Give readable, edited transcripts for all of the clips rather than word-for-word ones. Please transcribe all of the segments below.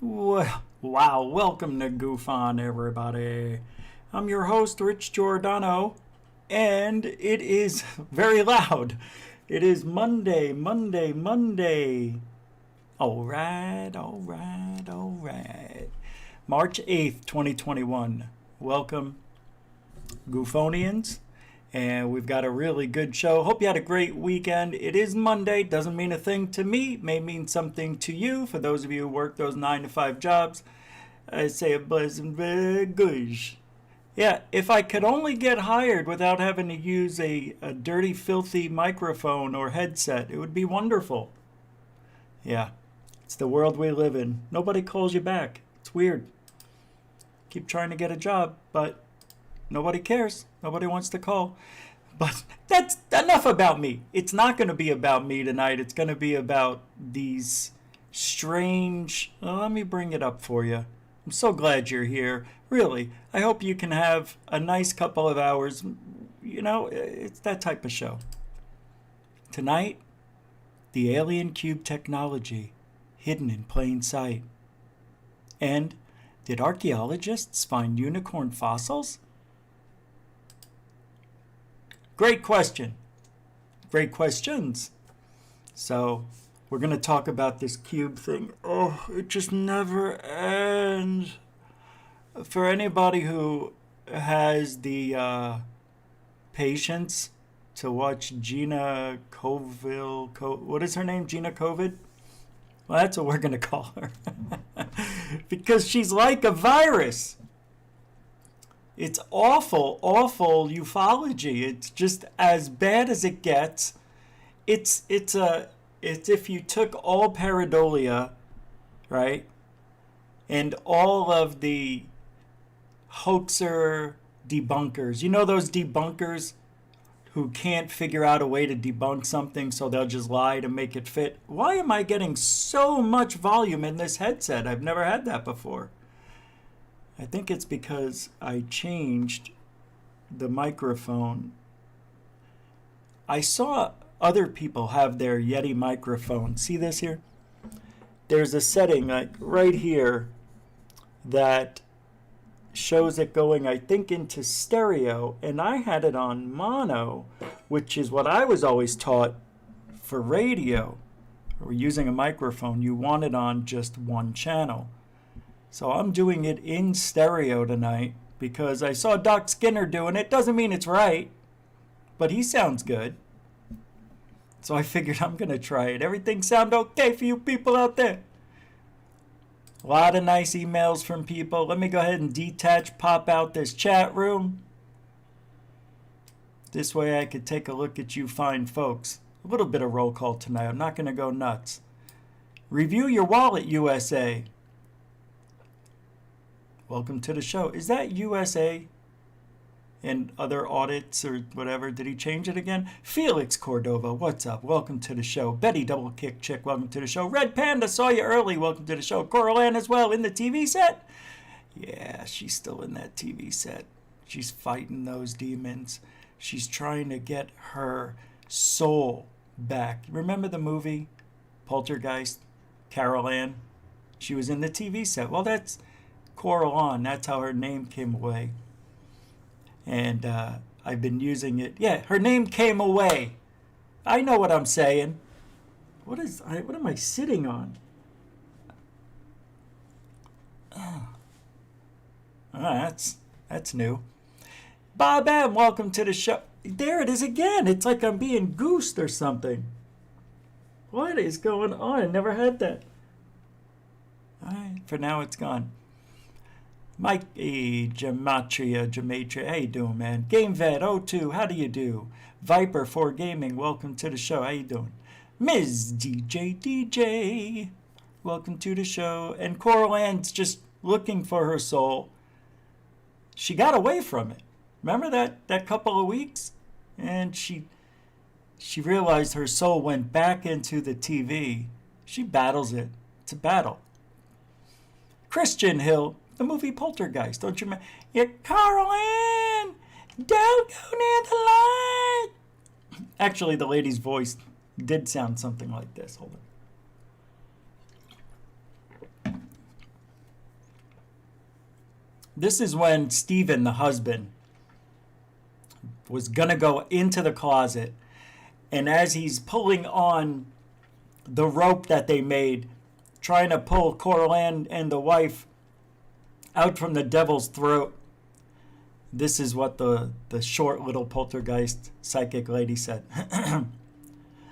Well, wow, welcome to Goof On, everybody. I'm your host, Rich Giordano, and it is very loud. It is Monday. All right. March 8th, 2021. Welcome, Goofonians. And we've got a really good show. Hope you had a great weekend. It is Monday. Doesn't mean a thing to me. It may mean something to you. For those of you who work those 9 to 5 jobs, I say a pleasant goosh. Yeah, if I could only get hired without having to use a dirty, filthy microphone or headset, it would be wonderful. Yeah, it's the world we live in. Nobody calls you back. It's weird. Keep trying to get a job, but nobody cares. Nobody wants to call. But that's enough about me. It's not going to be about me tonight. It's going to be about these strange... let me bring it up for you. I'm so glad you're here. Really, I hope you can have a nice couple of hours. You know, it's that type of show. Tonight, the alien cube technology hidden in plain sight. And did archaeologists find unicorn fossils? Great question. Great questions. So, we're going to talk about this cube thing. Oh, it just never ends. For anybody who has the patience to watch Gina Coville, what is her name? Gina Covid? Well, that's what we're going to call her. Because she's like a virus. It's awful ufology. It's just as bad as it gets. It's if you took all pareidolia, right, and all of the hoaxer debunkers. You know those debunkers who can't figure out a way to debunk something, so they'll just lie to make it fit. Why am I getting so much volume in this headset? I've never had that before. I think it's because I changed the microphone. I saw other people have their Yeti microphone. See this here? There's a setting like right here that shows it going, I think, into stereo, and I had it on mono, which is what I was always taught for radio or using a microphone. You want it on just one channel. So I'm doing it in stereo tonight because I saw Doc Skinner doing it. Doesn't mean it's right, but he sounds good. So I figured I'm going to try it. Everything sound okay for you people out there? A lot of nice emails from people. Let me go ahead and pop out this chat room. This way I could take a look at you fine folks. A little bit of roll call tonight. I'm not going to go nuts. Review your wallet, USA. Welcome to the show. Is that USA and other audits or whatever? Did he change it again? Felix Cordova, what's up? Welcome to the show. Betty Double Kick Chick, welcome to the show. Red Panda, saw you early. Welcome to the show. Coral Ann as well in the TV set. Yeah, she's still in that TV set. She's fighting those demons. She's trying to get her soul back. Remember the movie Poltergeist? Carol Ann? She was in the TV set. Well, that's Coral on. That's how her name came away. And I've been using it. Yeah, her name came away. I know what I'm saying. What am I sitting on? That's new. Bob M, welcome to the show. There it is again. It's like I'm being goosed or something. What is going on? I never had that. All right, for now it's gone. Mike Gematria, how you doing, man? GameVet02, how do you do? Viper4 Gaming, welcome to the show. How you doing? Ms. DJ, welcome to the show. And Coral Ann's just looking for her soul. She got away from it. Remember that couple of weeks? And she realized her soul went back into the TV. She battles it. It's a battle. Christian Hill, the movie Poltergeist, don't you remember? Yeah, Carol Ann, don't go near the light. Actually, the lady's voice did sound something like this. Hold on. This is when Stephen, the husband, was going to go into the closet. And as he's pulling on the rope that they made, trying to pull Coraline and the wife out from the devil's throat, this is what the short little poltergeist psychic lady said.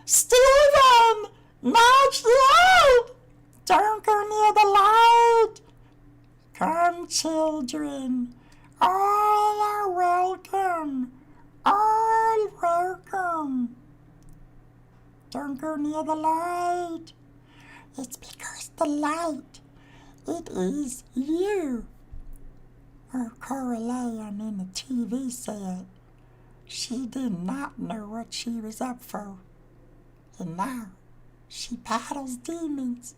Stephen! March loud! Don't go near the light! Come, children. All are welcome. All welcome. Don't go near the light. It's because the light, it is you. Oh, Coraline in the TV said she did not know what she was up for. And now she battles demons.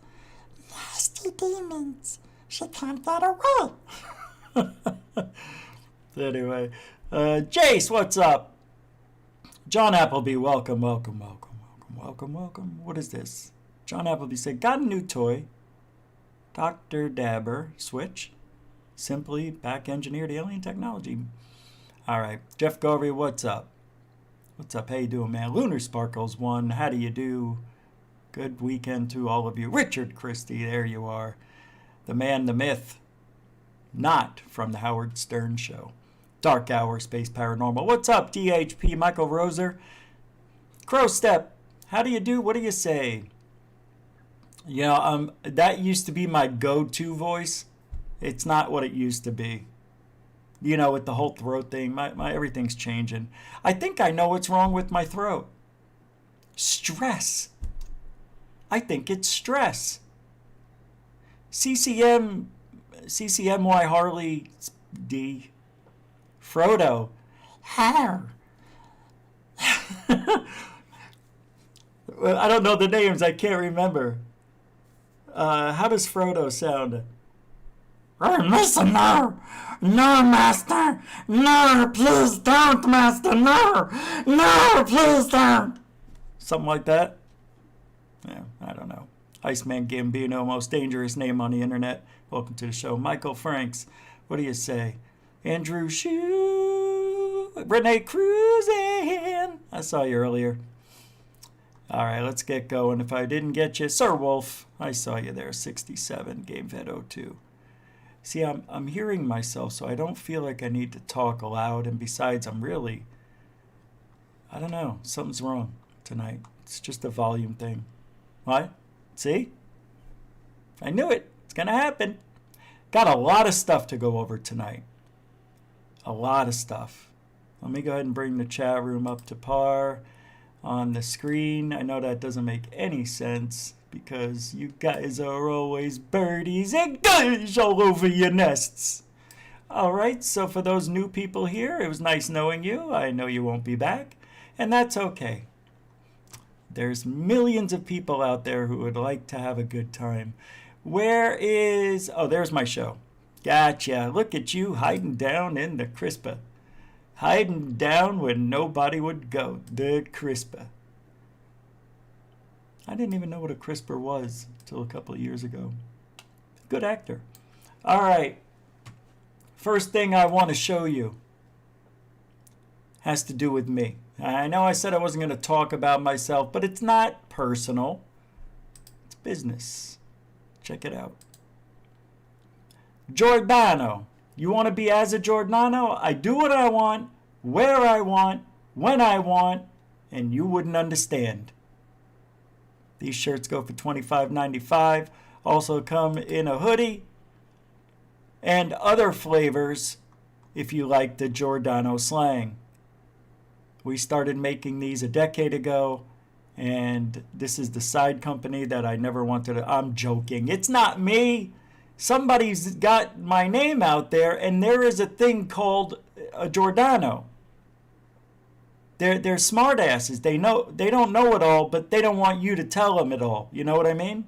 Nasty demons. She can't get away. Anyway, Jace, what's up? John Appleby, welcome. What is this? John Appleby said, got a new toy. Dr. Dabber, switch. Simply back engineered alien technology. All right, Jeff Govey, what's up? What's up? How you doing, man? Lunar Sparkles 1, how do you do? Good weekend to all of you. Richard Christie, there you are. The man, the myth. Not from the Howard Stern Show. Dark Hour, Space Paranormal. What's up, DHP? Michael Roser. Crow Step, how do you do? What do you say? You know, that used to be my go-to voice. It's not what it used to be. You know, with the whole throat thing, my everything's changing. I think I know what's wrong with my throat. Stress. I think it's stress. CCMY Harley D. Frodo. How? I don't know the names. I can't remember. How does Frodo sound? Listen, no, master, no, please don't, master, no, please don't. Something like that. Yeah, I don't know. Iceman Gambino, most dangerous name on the internet. Welcome to the show. Michael Franks, what do you say? Andrew Shue, Renee Cruisin. I saw you earlier. All right, let's get going. If I didn't get you, Sir Wolf, I saw you there. 67, GameFed 02. See, I'm hearing myself, so I don't feel like I need to talk aloud. And besides, I don't know, something's wrong tonight. It's just a volume thing. What? See? I knew it. It's going to happen. Got a lot of stuff to go over tonight. A lot of stuff. Let me go ahead and bring the chat room up to par on the screen. I know that doesn't make any sense because you guys are always birdies and guys all over your nests. All right, so for those new people here, it was nice knowing you. I know you won't be back, and that's okay. There's millions of people out there who would like to have a good time. Where is... Oh, there's my show. Gotcha. Look at you hiding down in the CRISPR. Hiding down where nobody would go. The CRISPR. I didn't even know what a CRISPR was until a couple of years ago. Good actor. All right. First thing I want to show you has to do with me. I know I said I wasn't going to talk about myself, but it's not personal. It's business. Check it out. Giordano. You want to be as a Giordano? I do what I want, where I want, when I want, and you wouldn't understand. These shirts go for $25.95. Also come in a hoodie and other flavors if you like the Giordano slang. We started making these a decade ago, and this is the side company that I never wanted to... I'm joking. It's not me. Somebody's got my name out there, and there is a thing called a Giordano. They're smartasses. They don't know it all, but they don't want you to tell them it all. You know what I mean?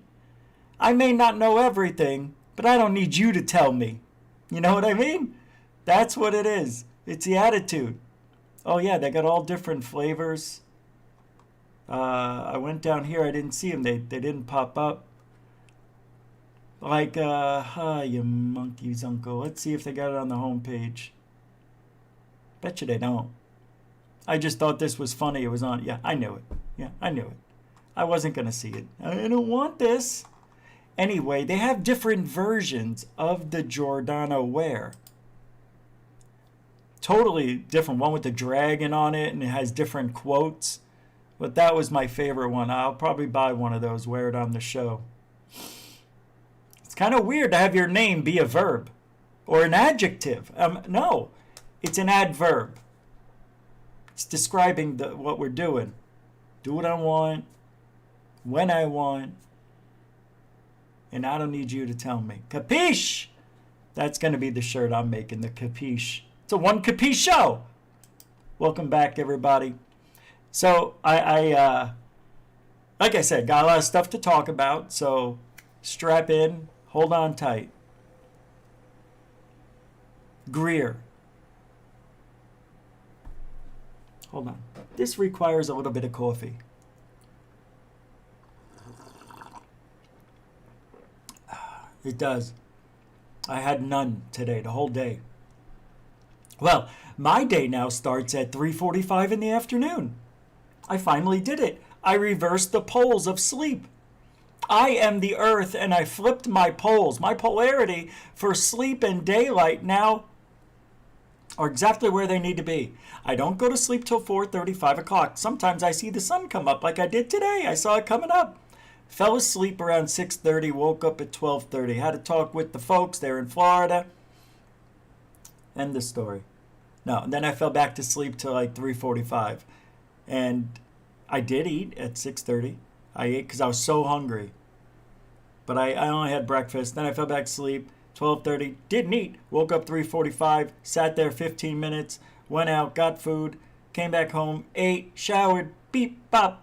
I may not know everything, but I don't need you to tell me. You know what I mean? That's what it is. It's the attitude. Oh yeah, they got all different flavors. I went down here. I didn't see them. They didn't pop up. Like, you monkey's uncle. Let's see if they got it on the homepage. Bet you they don't. I just thought this was funny. It was on. Yeah, I knew it. Yeah, I knew it. I wasn't going to see it. I don't want this. Anyway, they have different versions of the Giordano ware. Totally different. One with the dragon on it, and it has different quotes. But that was my favorite one. I'll probably buy one of those, wear it on the show. It's kind of weird to have your name be a verb or an adjective. No, it's an adverb. It's describing what we're doing. Do what I want, when I want, and I don't need you to tell me. Capiche? That's going to be the shirt I'm making, the capiche. It's a one capiche show. Welcome back, everybody. So I like I said, got a lot of stuff to talk about, so strap in, hold on tight. Greer. Hold on. This requires a little bit of coffee. It does. I had none today, the whole day. Well, my day now starts at 3:45 in the afternoon. I finally did it. I reversed the poles of sleep. I am the earth, and I flipped my poles. My polarity for sleep and daylight now are exactly where they need to be. I don't go to sleep till 4:30, 5 o'clock. Sometimes I see the sun come up like I did today. I saw it coming up. Fell asleep around 6:30, woke up at 12:30. Had a talk with the folks. They're in Florida. End the story. No, and then I fell back to sleep till like 3:45. And I did eat at 6:30. I ate because I was so hungry. But I only had breakfast. Then I fell back to sleep. 12:30, didn't eat. Woke up 3:45, sat there 15 minutes, went out, got food, came back home, ate, showered, beep, bop.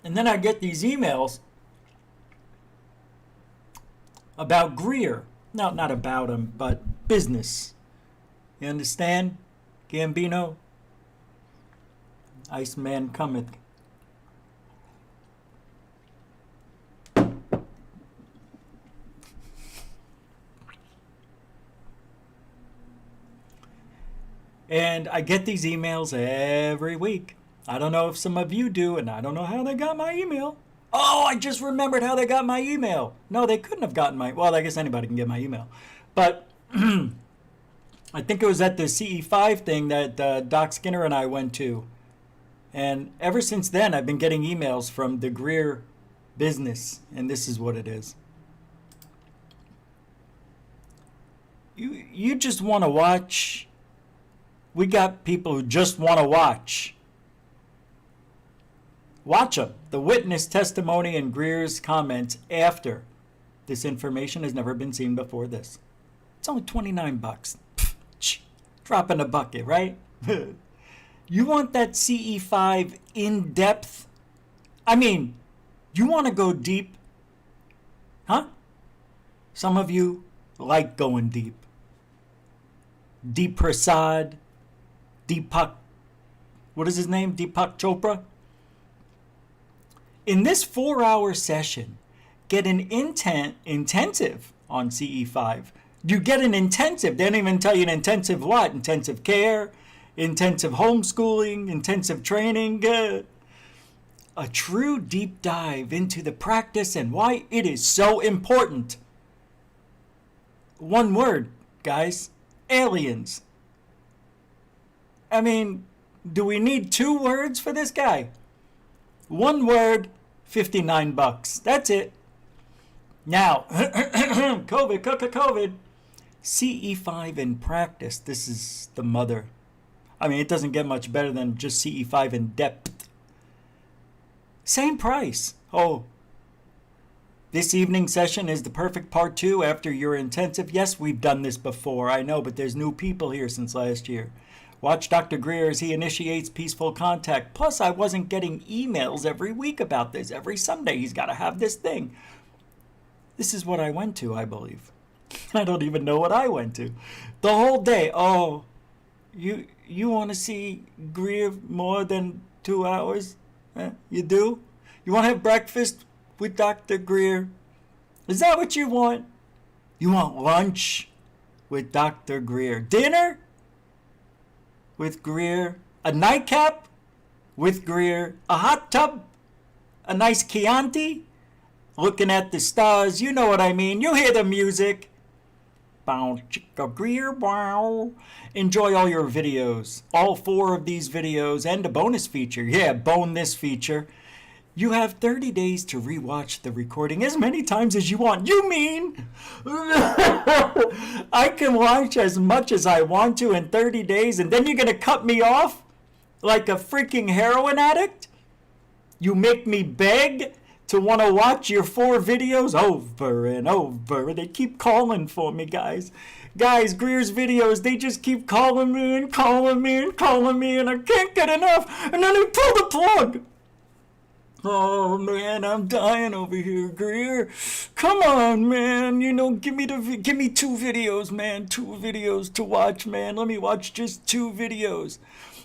And then I get these emails about Greer. No, not about him, but business. You understand? Gambino? Iceman cometh. And I get these emails every week. I don't know if some of you do, and I don't know how they got my email. Oh, I just remembered how they got my email. No, they couldn't have gotten my... Well, I guess anybody can get my email. But I think it was at the CE5 thing that Doc Skinner and I went to. And ever since then, I've been getting emails from the Greer business. And this is what it is. You just want to watch... We got people who just want to watch. Watch them. The witness testimony and Greer's comments after this information has never been seen before this. It's only $29. Drop in a bucket, right? You want that CE5 in depth? I mean, you want to go deep? Huh? Some of you like going deep. Deep Prasad. Deepak, what is his name? Deepak Chopra? In this 4-hour session, get an intensive on CE5. You get an intensive. They don't even tell you an intensive what? Intensive care, intensive homeschooling, intensive training. A true deep dive into the practice and why it is so important. One word, guys. Aliens. I mean, do we need 2 words for this guy? 1 word, $59. That's it. Now, COVID. CE5 in practice. This is the mother. I mean, it doesn't get much better than just CE5 in depth. Same price. Oh, this evening session is the perfect part 2 after your intensive. Yes, we've done this before. I know, but there's new people here since last year. Watch Dr. Greer as he initiates peaceful contact. Plus, I wasn't getting emails every week about this. Every Sunday, he's got to have this thing. This is what I went to, I believe. I don't even know what I went to. The whole day. Oh, you want to see Greer more than 2 hours? You do? You You want to have breakfast with Dr. Greer? Is that what you want? You want lunch with Dr. Greer? Dinner with Greer? A nightcap with Greer? A hot tub? A nice Chianti? Looking at the stars, you know what I mean. You hear the music. Bow, chicka, Greer, wow. Enjoy all your videos. All 4 of these videos and a bonus feature. Yeah, bone this feature. You have 30 days to rewatch the recording as many times as you want. You mean I can watch as much as I want to in 30 days and then you're going to cut me off like a freaking heroin addict? You make me beg to want to watch your 4 videos over and over. They keep calling for me, guys. Guys, Greer's videos, they just keep calling me and calling me and calling me and I can't get enough. And then they pull the plug. Oh man, I'm dying over here, Greer. Come on, man. You know, give me 2 videos, man. 2 videos to watch, man. Let me watch just 2 videos.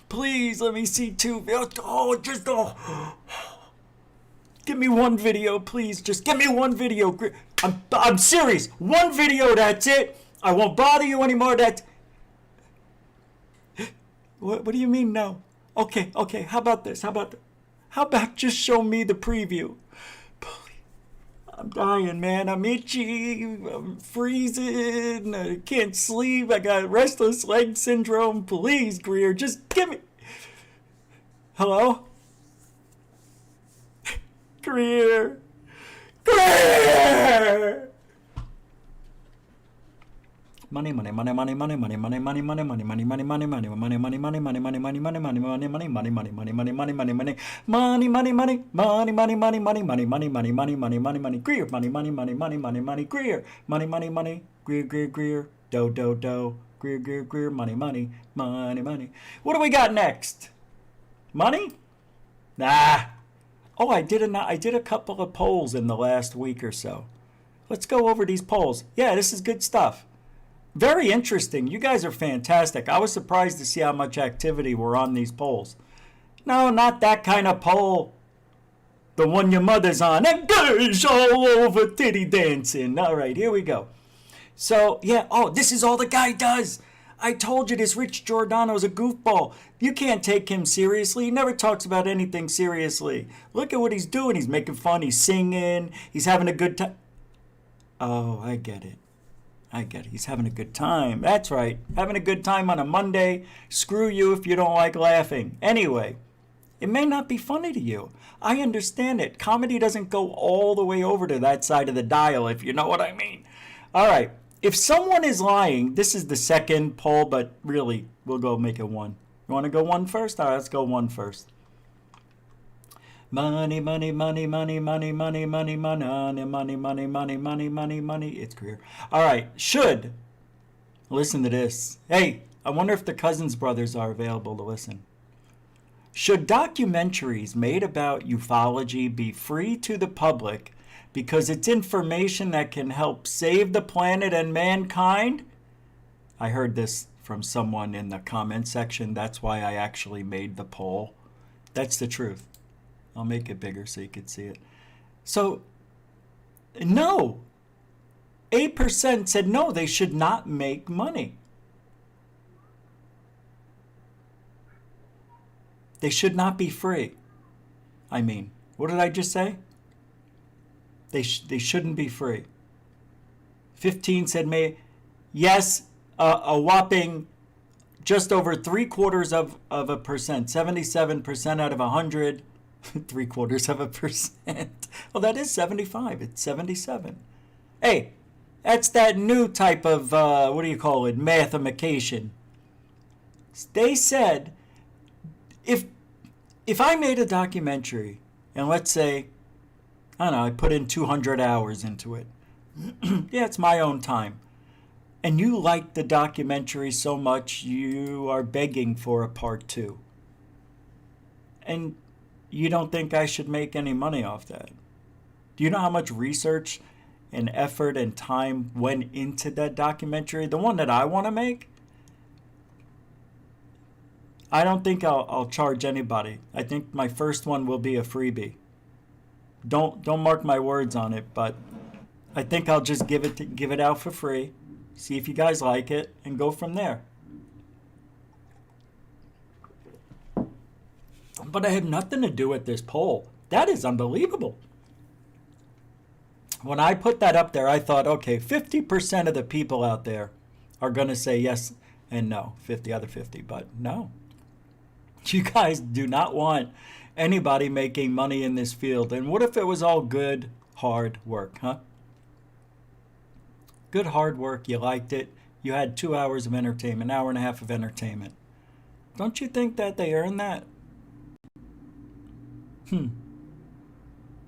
Please, let me see 2 videos. Give me 1 video, please. Just give me 1 video, Greer. I'm serious. 1 video, that's it. I won't bother you anymore. What do you mean no? Okay. How about this? How about just show me the preview? I'm dying, man. I'm itchy. I'm freezing. I can't sleep. I got restless leg syndrome. Please, Greer, just give me... Hello? Greer! Money. Money. Greer. Money. Greer. Do. Greer. Money. What do we got next? Money? Nah. Oh, I did a couple of polls in the last week or so. Let's go over these polls. Yeah, this is good stuff. Very interesting. You guys are fantastic. I was surprised to see how much activity were on these polls. No, not that kind of poll. The one your mother's on. That girl's all over titty dancing. All right, here we go. So, yeah. Oh, this is all the guy does. I told you this Rich Giordano's a goofball. You can't take him seriously. He never talks about anything seriously. Look at what he's doing. He's making fun. He's singing. He's having a good time. Oh, I get it. He's having a good time. That's right. Having a good time on a Monday. Screw you if you don't like laughing. Anyway, it may not be funny to you. I understand it. Comedy doesn't go all the way over to that side of the dial, if you know what I mean. All right. If someone is lying, this is the second poll, but really, we'll go make it 1. You want to go 1 first? All right, let's go 1 first. Money. It's Greer. All right, should. Listen to this. Hey, I wonder if the Cousins brothers are available to listen. Should documentaries made about ufology be free to the public because it's information that can help save the planet and mankind? I heard this from someone in the comment section. That's why I actually made the poll. That's the truth. I'll make it bigger so you can see it. So, no. 8% said no, they should not make money. They should not be free. I mean, what did I just say? They shouldn't be free. 15 said yes, a whopping just over 0.75%, 77% out of 100. 0.75%. Well, that is 75. It's 77. Hey, that's that new type of, what do you call it, mathematication. They said, if I made a documentary, and let's say, I don't know, I put in 200 hours into it. Yeah, it's my own time. And you like the documentary so much, you are begging for a part 2. And you don't think I should make any money off that? Do you know how much research and effort and time went into that documentary? The one that I want to make? I don't think I'll charge anybody. I think my first one will be a freebie. Don't mark my words on it, but I think I'll just give it out for free, see if you guys like it, and go from there. But I had nothing to do with this poll. That is unbelievable. When I put that up there, I thought, okay, 50% of the people out there are going to say yes and no, 50 other 50, but no. You guys do not want anybody making money in this field. And what if it was all good, hard work, huh? Good hard work, you liked it, you had 2 hours of entertainment, an hour and a half of entertainment. Don't you think that they earned that? I'm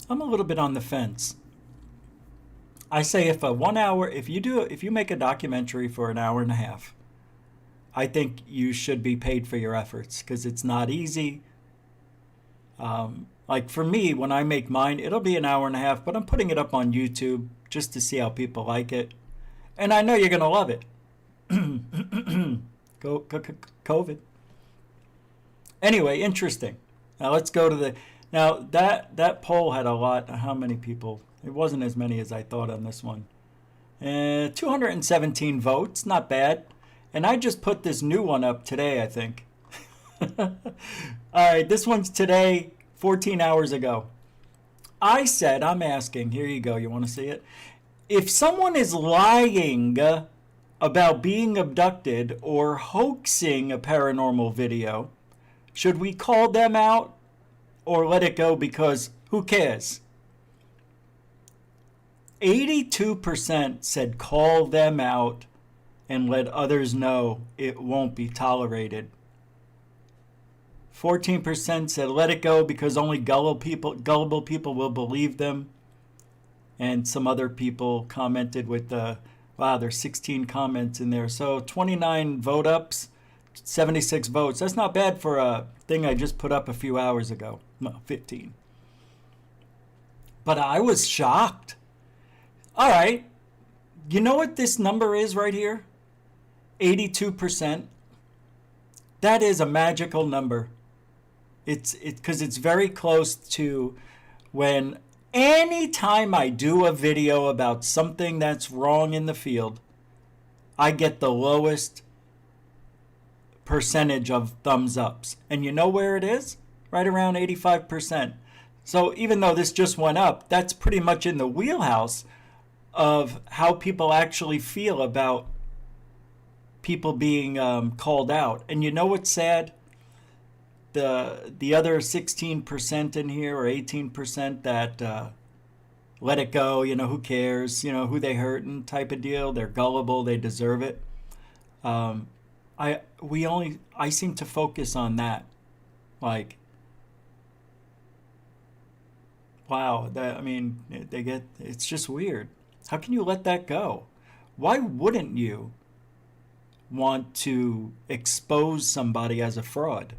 a little bit on the fence. I say if you make a documentary for an hour and a half, I think you should be paid for your efforts, because it's not easy. Like for me, when I make mine, it'll be an hour and a half, but I'm putting it up on YouTube just to see how people like it. And I know you're going to love it. COVID. Anyway, interesting. Now let's go to now that poll had a lot. How many people? It wasn't as many as I thought on this one. 217 votes, not bad. And I just put this new one up today, I think. All right, this one's today, 14 hours ago. I'm asking, here you go, you want to see it? If someone is lying about being abducted or hoaxing a paranormal video, should we call them out or let it go because who cares? 82% said call them out and let others know it won't be tolerated. 14% said let it go because only gullible people will believe them. And some other people commented with wow, there's 16 comments in there. So 29 vote ups, 76 votes. That's not bad for a thing I just put up a few hours ago. No, 15. But I was shocked. All right. You know what this number is right here? 82%. That is a magical number. It's because it's very close to when anytime I do a video about something that's wrong in the field, I get the lowest percentage of thumbs ups. And you know where it is? Right around 85%. So even though this just went up, that's pretty much in the wheelhouse of how people actually feel about people being called out. And you know what's sad? The other 16% in here, or 18% that let it go, who cares, who they hurting type of deal. They're gullible, they deserve it. I seem to focus on that. Like, wow, it's just weird. How can you let that go? Why wouldn't you want to expose somebody as a fraud?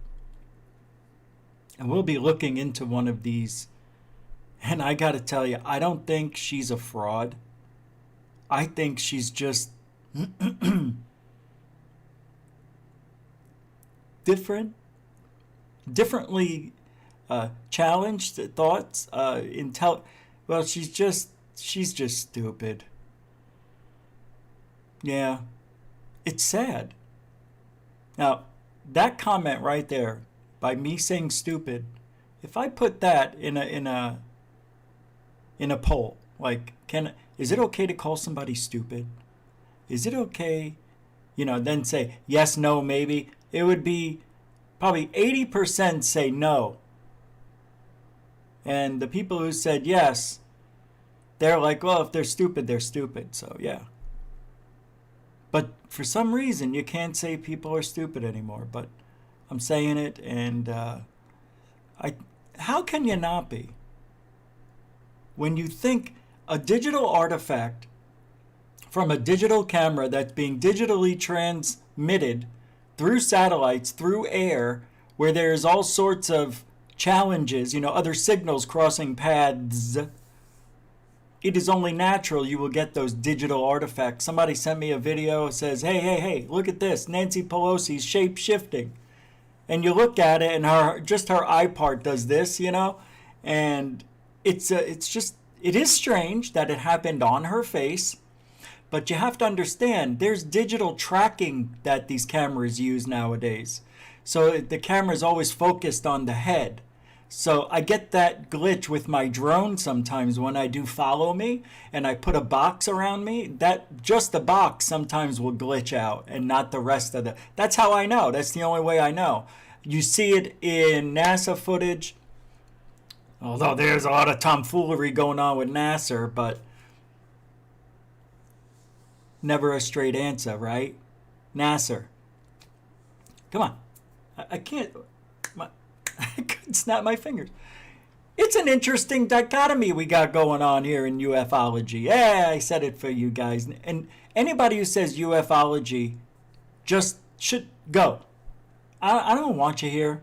And we'll be looking into one of these. And I got to tell you, I don't think she's a fraud. I think she's just differently challenged thoughts. Well, she's just stupid. Yeah, it's sad. Now, that comment right there, by me saying stupid, if I put that in a poll, like, is it okay to call somebody stupid? Is it okay, then say yes, no, maybe? It would be probably 80% say no. And the people who said yes, they're like, well, if they're stupid, they're stupid. So yeah. But for some reason, you can't say people are stupid anymore. But I'm saying it, and how can you not be? When you think a digital artifact from a digital camera that's being digitally transmitted through satellites, through air, where there's all sorts of challenges, other signals crossing paths, it is only natural you will get those digital artifacts. Somebody sent me a video that says, hey, look at this. Nancy Pelosi's shape-shifting. And you look at it, and her eye part does this, and it is strange that it happened on her face, but you have to understand there's digital tracking that these cameras use nowadays. So the camera is always focused on the head. So I get that glitch with my drone sometimes when I do follow me and I put a box around me, that just the box sometimes will glitch out and not the rest of the. That's how I know. That's the only way I know. You see it in NASA footage, although there's a lot of tomfoolery going on with NASA, but never a straight answer, right? NASA. Come on. I can't. I couldn't snap my fingers. It's an interesting dichotomy we got going on here in ufology. Yeah, I said it for you guys. And anybody who says ufology just should go. I don't want you here.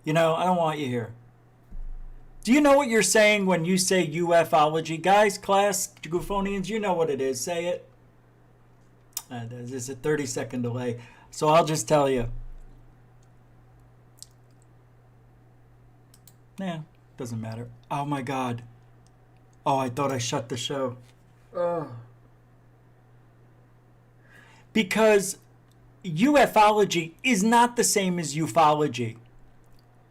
I don't want you here. Do you know what you're saying when you say ufology? Guys, class, Goofonians, you know what it is. Say it. There's a 30-second delay. So I'll just tell you. Nah, doesn't matter. Oh my God. Oh, I thought I shut the show. Because ufology is not the same as ufology.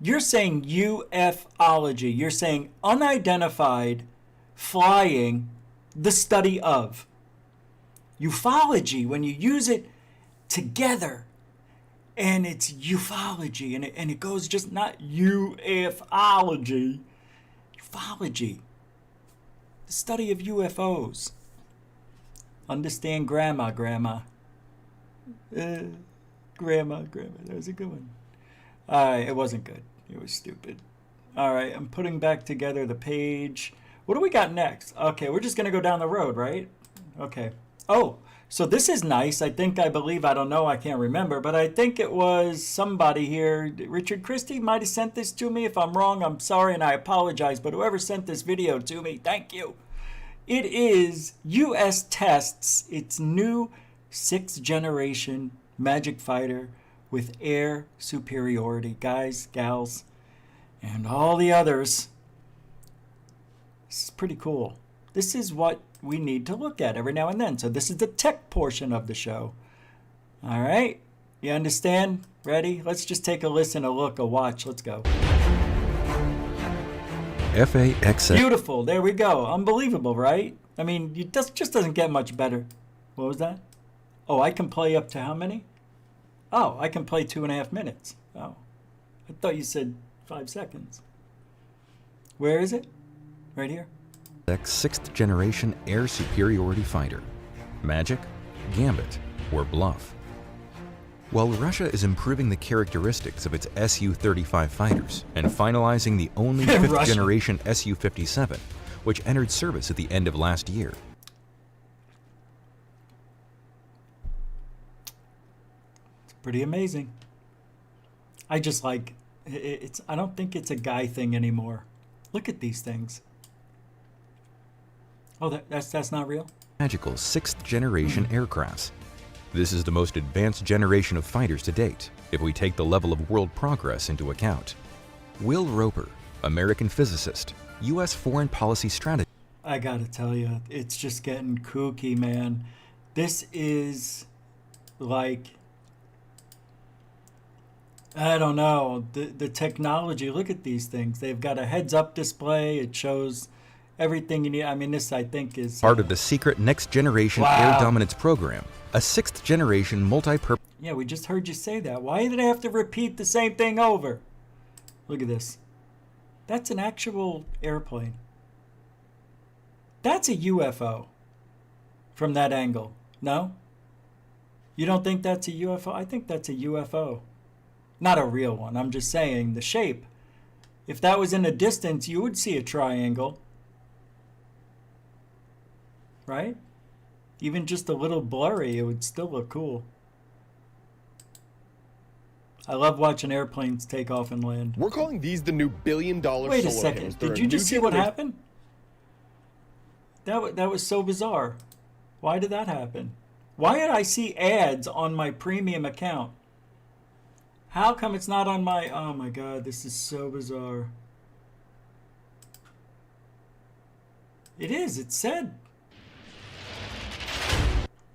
You're saying ufology. You're saying unidentified flying, the study of. Ufology, when you use it together, and it's ufology, and it goes just not ufology. Ufology. The study of UFOs. Understand grandma. Grandma, that was a good one. It wasn't good. It was stupid. All right, I'm putting back together the page. What do we got next? Okay, we're just going to go down the road, right? Okay. Oh, so this is nice. I don't know, I can't remember, but I think it was somebody here. Richard Christie might have sent this to me. If I'm wrong, I'm sorry and I apologize, but whoever sent this video to me, thank you. It is U.S. tests its new 6th generation Magic Fighter with air superiority. Guys, gals, and all the others. This is pretty cool. This is what we need to look at every now and then. So this is the tech portion of the show. All right? You understand? Ready? Let's just take a listen, a look, a watch. Let's go. FAXX. Beautiful. There we go. Unbelievable, right? I mean, it just doesn't get much better. What was that? Oh, I can play up to how many? Oh, I can play 2.5 minutes. Oh, I thought you said 5 seconds. Where is it? Right here? 6th generation air superiority fighter. Magic, gambit, or bluff. While Russia is improving the characteristics of its Su-35 fighters and finalizing the only 5th generation Su-57, which entered service at the end of last year. It's pretty amazing. I just like it's. I don't think it's a guy thing anymore. Look at these things. Oh, that's not real? Magical 6th generation aircrafts. This is the most advanced generation of fighters to date, if we take the level of world progress into account. Will Roper, American physicist, U.S. foreign policy strategist. I gotta tell you, it's just getting kooky, man. This is like, I don't know, the technology. Look at these things. They've got a heads-up display. It shows everything you need. I mean, this, I think, is part of the secret next generation air dominance program, a 6th generation multi-purpose. Yeah, we just heard you say that. Why did I have to repeat the same thing over? Look at this. That's an actual airplane. That's a UFO from that angle. No? You don't think that's a UFO? I think that's a UFO. Not a real one. I'm just saying the shape. If that was in a distance, you would see a triangle. Right? Even just a little blurry, it would still look cool. I love watching airplanes take off and land. We're calling these the new billion-dollar Wait a solar second. panels. Did you just see what happened? That was so bizarre. Why did that happen? Why did I see ads on my premium account? How come it's not on my... Oh my God, this is so bizarre. It is. It said.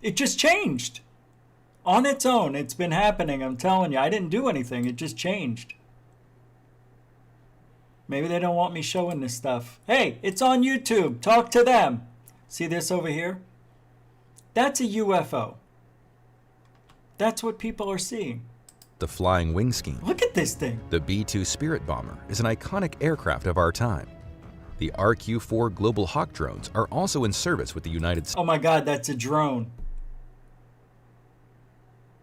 It just changed. On its own. It's been happening. I'm telling you. I didn't do anything. It just changed. Maybe they don't want me showing this stuff. Hey, it's on YouTube. Talk to them. See this over here? That's a UFO. That's what people are seeing. The flying wing scheme. Look at this thing. The B-2 Spirit bomber is an iconic aircraft of our time. The RQ-4 Global Hawk drones are also in service with the United States. Oh my God, that's a drone.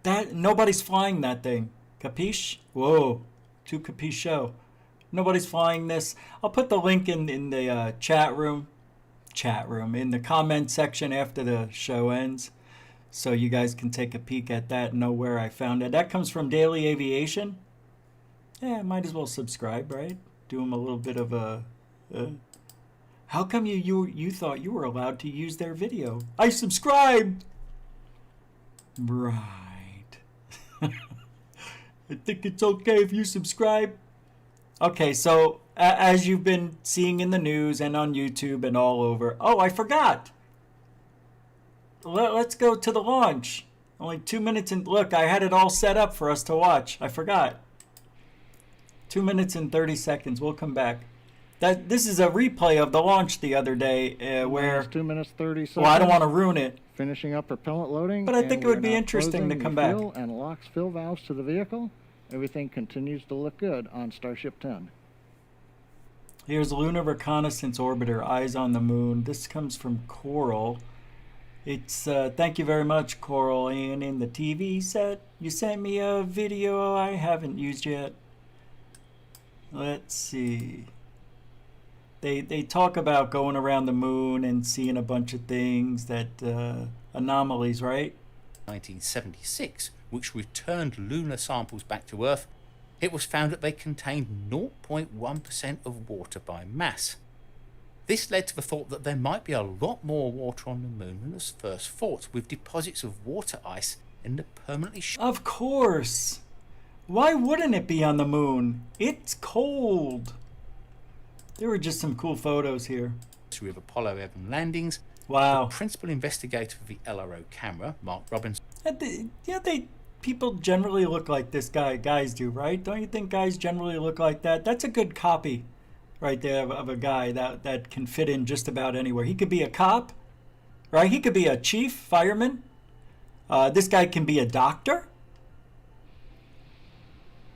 Nobody's flying that thing. Capiche? Whoa. Too capiche. Nobody's flying this. I'll put the link in the chat room, in the comment section after the show ends, so you guys can take a peek at that and know where I found it. That comes from Daily Aviation. Yeah, might as well subscribe, right? Do them a little bit of a... How come you thought you were allowed to use their video? I subscribed! Right. I think it's okay if you subscribe. Okay, so as you've been seeing in the news and on YouTube and all over... Oh, I forgot! Let's go to the launch. Only 2 minutes and... Look, I had it all set up for us to watch. I forgot. 2 minutes and 30 seconds. We'll come back. This is a replay of the launch the other day where... 2 minutes 30 seconds. Well, I don't want to ruin it. Finishing up propellant loading. But I think it would be now interesting to closing come the back. fuel and locks fill valves to the vehicle. Everything continues to look good on Starship 10. Here's Lunar Reconnaissance Orbiter, eyes on the moon. This comes from Coral. It's, thank you very much, Coral. And in the TV set, you sent me a video I haven't used yet. Let's see. They talk about going around the moon and seeing a bunch of things that, anomalies, right? 1976, which returned lunar samples back to Earth, it was found that they contained 0.1% of water by mass. This led to the thought that there might be a lot more water on the moon than was first thought, with deposits of water ice in the permanently... Of course! Why wouldn't it be on the moon? It's cold! There were just some cool photos here. ...of Apollo 11 landings. Wow. The principal investigator of the LRO camera, Mark Robinson... People generally look like this guy. Guys do, right? Don't you think guys generally look like that? That's a good copy right there of a guy that can fit in just about anywhere. He could be a cop, right? He could be a chief fireman. This guy can be a doctor.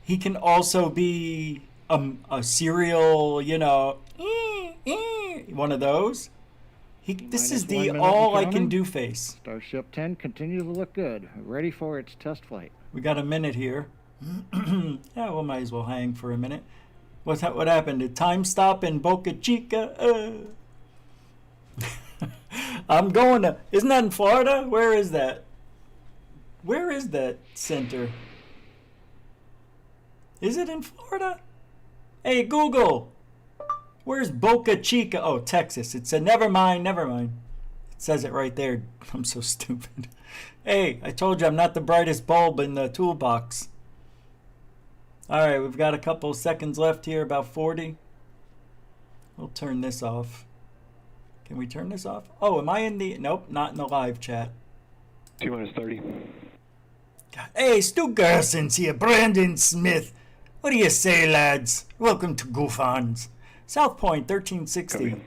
He can also be a serial, one of those. This is the all I can do face. Starship 10 continues to look good, ready for its test flight. We got a minute here. Yeah, we might as well hang for a minute. What happened? Did time stop in Boca Chica? I'm going to... Isn't that in Florida? Where is that? Where is that center? Is it in Florida? Hey, Google! Where's Boca Chica? Oh, Texas. It said, never mind. It says it right there. I'm so stupid. Hey, I told you I'm not the brightest bulb in the toolbox. All right, we've got a couple seconds left here, about 40. We'll turn this off. Can we turn this off? Oh, am I in the... Nope, not in the live chat. 2 minutes 30. God. Hey, Stu Garson's here. Brandon Smith. What do you say, lads? Welcome to Goof-Ons. South Point, 1360. Copy.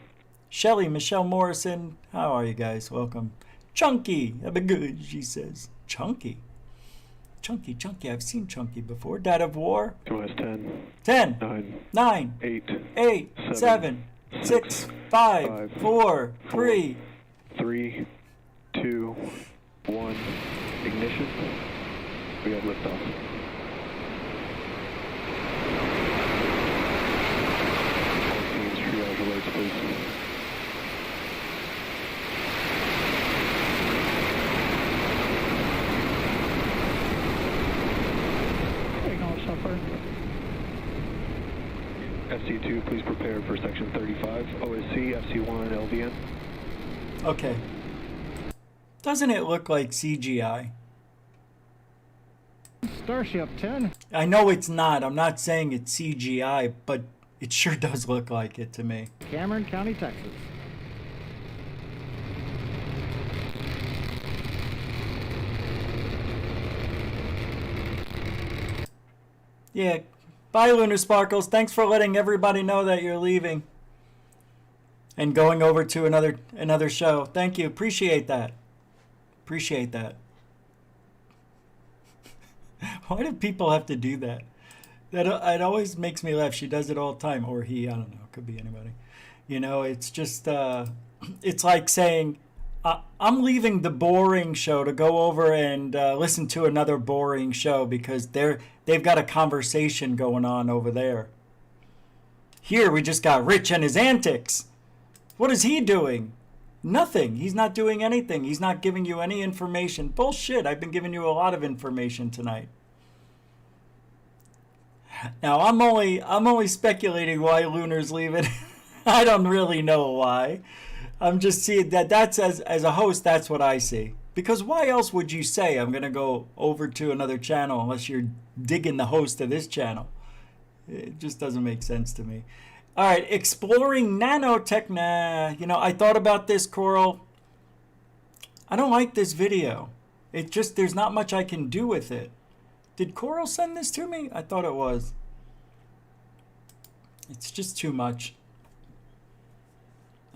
Shelly, Michelle Morrison. How are you guys? Welcome. Chunky. Have a good, she says. Chunky. Chunky. I've seen Chunky before. Dad of War. 2 minutes 10. 10. 9. 8. 7. 6. 5. 4. 3. 3. 2. 1. Ignition. We got liftoff. Triage alerts, please. FC2, please prepare for section 35. OSC, FC1, LVN. Okay. Doesn't it look like CGI? Starship 10. I know it's not. I'm not saying it's CGI, but it sure does look like it to me. Cameron County, Texas. Yeah. Bye, Lunar Sparkles. Thanks for letting everybody know that you're leaving and going over to another show. Thank you. Appreciate that. Appreciate that. Why do people have to do that? That it always makes me laugh. She does it all the time, or he. I don't know. Could be anybody. You know, it's just it's like saying, I'm leaving the boring show to go over and listen to another boring show because they've got a conversation going on over there. Here we just got Rich and his antics. What is he doing? Nothing. He's not doing anything. He's not giving you any information. Bullshit. I've been giving you a lot of information tonight. Now I'm only speculating why Lunar's leaving. I don't really know why. I'm just seeing that's as a host, that's what I see. Because why else would you say I'm going to go over to another channel unless you're digging the host of this channel? It just doesn't make sense to me. All right, exploring nanotech. You know, I thought about this, Coral. I don't like this video. It just, there's not much I can do with it. Did Coral send this to me? I thought it was. It's just too much.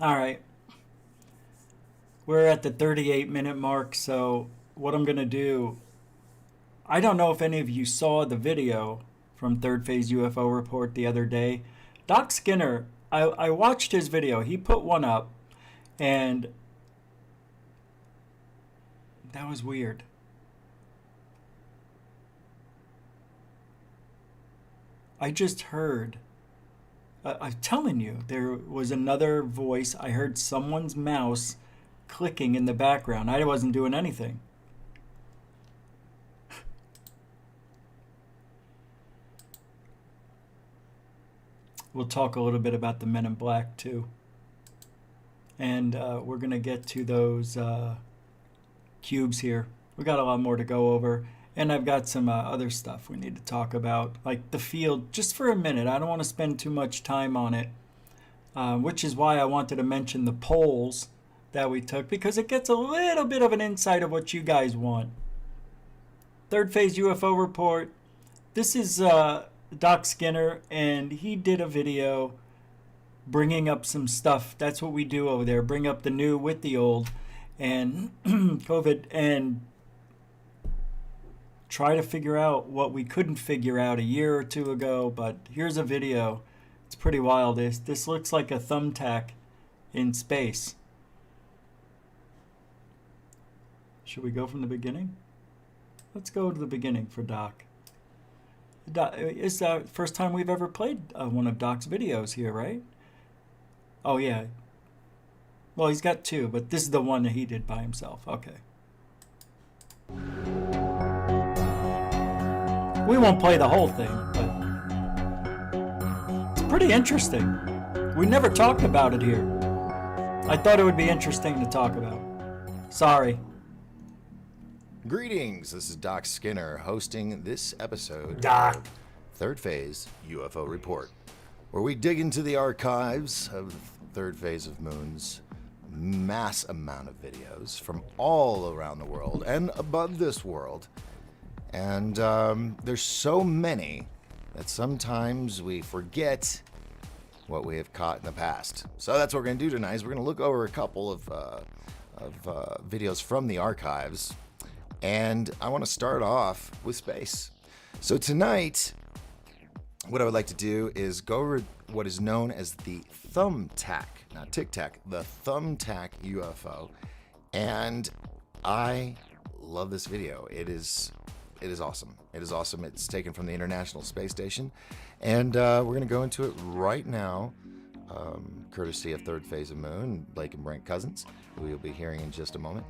All right. We're at the 38-minute mark, so what I'm going to do, I don't know if any of you saw the video from Third Phase UFO Report the other day. Doc Skinner, I watched his video. He put one up, and that was weird. I just heard, I'm telling you, there was another voice. I heard someone's mouse clicking in the background. I wasn't doing anything. We'll talk a little bit about the Men in Black too. And we're going to get to those cubes here. We got a lot more to go over. And I've got some other stuff we need to talk about, like the field, just for a minute. I don't want to spend too much time on it, which is why I wanted to mention the polls that we took, because it gets a little bit of an insight of what you guys want. Third Phase UFO Report. This is Doc Skinner, and he did a video bringing up some stuff. That's what we do over there, bring up the new with the old, and COVID, and try to figure out what we couldn't figure out a year or two ago. But here's a video. It's pretty wild. This looks like a thumbtack in space. Should we go from the beginning? Let's go to the beginning for Doc. It's the first time we've ever played one of Doc's videos here, right? Oh, yeah. Well, he's got two, but this is the one that he did by himself. Okay. We won't play the whole thing, but it's pretty interesting. We never talked about it here. I thought it would be interesting to talk about. Sorry. Greetings, this is Doc Skinner hosting this episode Doc. of Third Phase UFO Report, where we dig into the archives of Third Phase of Moon's mass amount of videos from all around the world and above this world. And there's so many that sometimes we forget what we have caught in the past. So that's what we're going to do tonight. Is we're going to look over a couple of videos from the archives. And I want to start off with space. So tonight, what I would like to do is go over what is known as the thumbtack, not Tic Tac, the thumbtack UFO. And I love this video. It is awesome. It is awesome. It's taken from the International Space Station. And we're going to go into it right now, courtesy of Third Phase of Moon, Blake and Brent Cousins, who you'll be hearing in just a moment.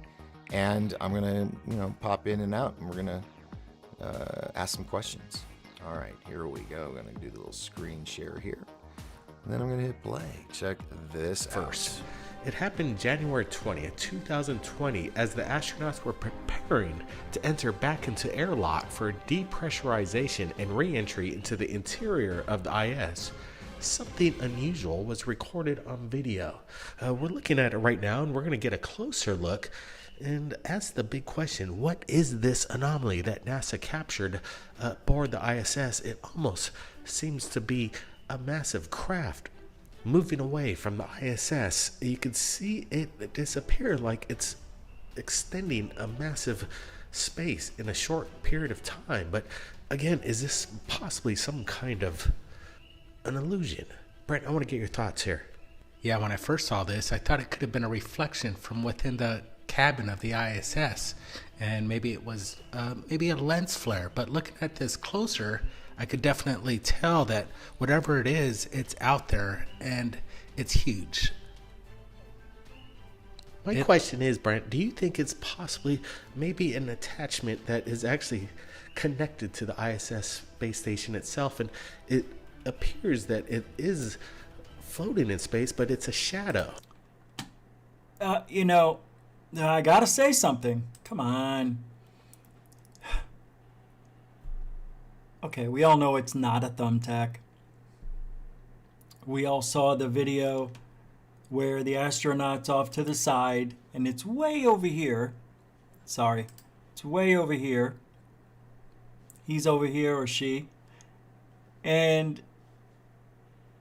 And I'm going to, pop in and out, and we're going to ask some questions. All right, here we go. I'm going to do the little screen share here. And then I'm going to hit play. Check this First, out. it happened January 20th, 2020, as the astronauts were preparing to enter back into airlock for depressurization and re-entry into the interior of the IS. Something unusual was recorded on video. We're looking at it right now, and we're going to get a closer look And that's the big question. What is this anomaly that NASA captured aboard the ISS? It almost seems to be a massive craft moving away from the ISS. You can see it disappear like it's extending a massive space in a short period of time. But again, is this possibly some kind of an illusion? Brent, I want to get your thoughts here. Yeah, when I first saw this, I thought it could have been a reflection from within the cabin of the ISS, and maybe it was maybe a lens flare. But looking at this closer, I could definitely tell that whatever it is, it's out there and it's huge. My question is, Brent, do you think it's possibly maybe an attachment that is actually connected to the ISS space station itself, and it appears that it is floating in space, but it's a shadow? I gotta say something. Come on. Okay, we all know it's not a thumbtack. We all saw the video where the astronaut's off to the side, and it's way over here. Sorry. It's way over here. He's over here, or she. And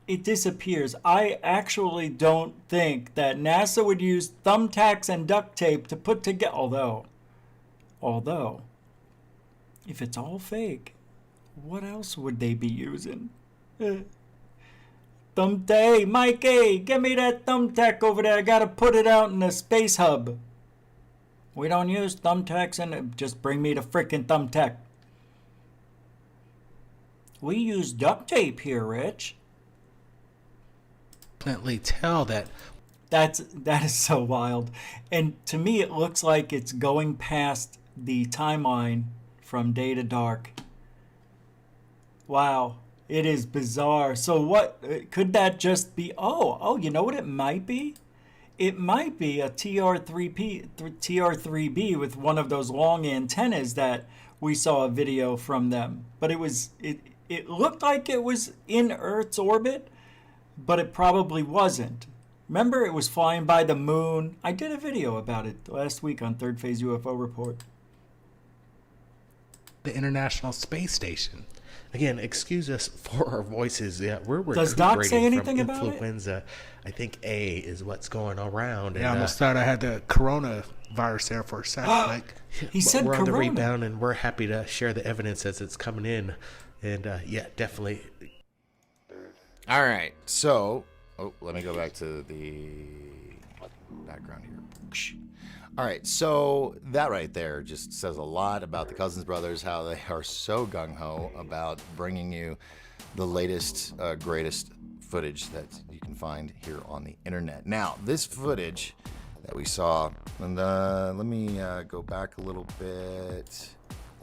it disappears. I actually don't think that NASA would use thumbtacks and duct tape to put together. Although, if it's all fake, what else would they be using? Thumbtack, Mikey, give me that thumbtack over there. I gotta put it out in the space hub. We don't use thumbtacks, and just bring me the freaking thumbtack. We use duct tape here, Rich. Definitely tell that that is so wild. And to me, it looks like it's going past the timeline from day to dark. Wow, it is bizarre. So what could that just be? Oh, you know what it might be? It might be a TR3B with one of those long antennas that we saw a video from them. But it looked like it was in Earth's orbit, but it probably wasn't. Remember, it was flying by the moon. I did a video about it last week on Third Phase UFO Report. the International Space Station. Again, excuse us for our voices. Yeah, we're Does Doc say recuperating anything from about it? influenza. I think A is what's going around. Yeah, I and, almost thought I had the coronavirus there for a second. Like, He said we're on the corona. rebound, and we're happy to share the evidence as it's coming in. And yeah, definitely. All right, so let me go back to the background here. All right, so that right there just says a lot about the Cousins brothers, how they are so gung-ho about bringing you the latest, greatest footage that you can find here on the internet. Now, this footage that we saw, and let me go back a little bit,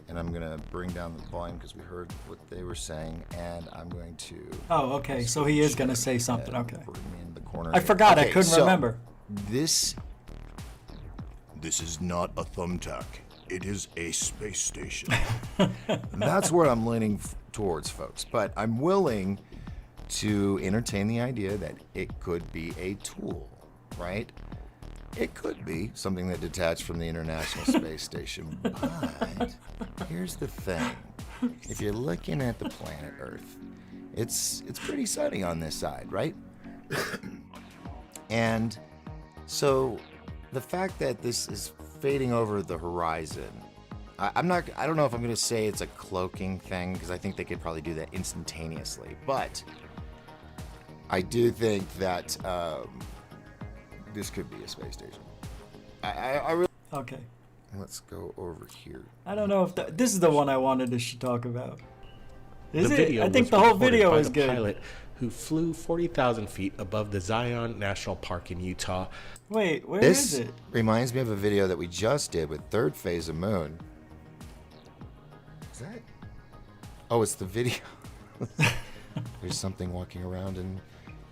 and I'm going to bring down the volume because we heard what they were saying, and I'm going to... Oh, okay, so he is going to say something, okay. Bring me in the corner I here. forgot, I Okay, couldn't so remember. This is not a thumbtack. It is a space station. That's where I'm leaning towards, folks. But I'm willing to entertain the idea that it could be a tool, right? It could be something that detached from the International Space Station. But here's the thing. If you're looking at the planet Earth, it's pretty sunny on this side, right? And so the fact that this is fading over the horizon, I don't know if I'm going to say it's a cloaking thing, because I think they could probably do that instantaneously. But I do think that this could be a space station. I really... Okay. Let's go over here. I don't know if this is the one I wanted to talk about. Is The it? video I think was the whole recorded video by is the good. pilot who flew 40,000 feet above the Zion National Park in Utah. Wait, where This is it? reminds me of a video that we just did with Third Phase of Moon. Is that? Oh, it's the video. There's something walking around in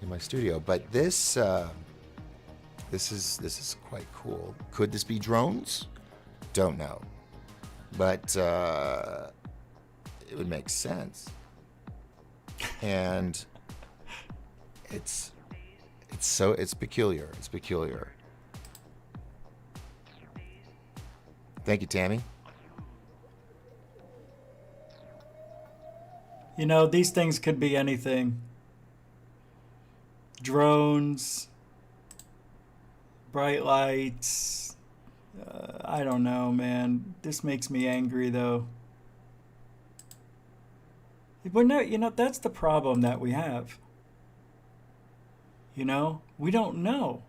my studio, but this is quite cool. Could this be drones? Don't know, but it would make sense. And it's peculiar. It's peculiar. Thank you, Tammy. You know, these things could be anything. Drones, bright lights. I don't know, man. This makes me angry, though. We're not, you know, that's the problem that we have. You know, we don't know.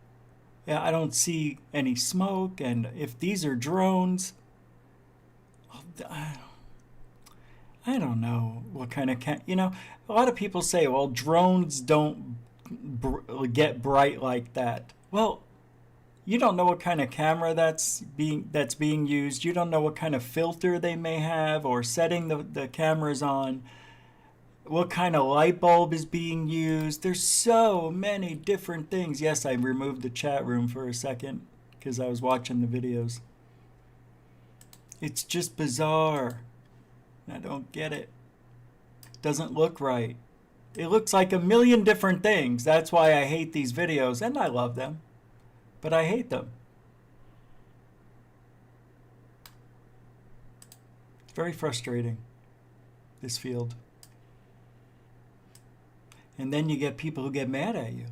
Yeah, I don't see any smoke, and if these are drones, I don't know what kind of you know, a lot of people say, well, drones don't get bright like that. Well, you don't know what kind of camera that's being used. You don't know what kind of filter they may have or setting the cameras on. What kind of light bulb is being used. There's so many different things. Yes, I removed the chat room for a second because I was watching the videos. It's just bizarre. I don't get it. Doesn't look right. It looks like a million different things. That's why I hate these videos, and I love them, but I hate them. It's very frustrating, this field. And then you get people who get mad at you.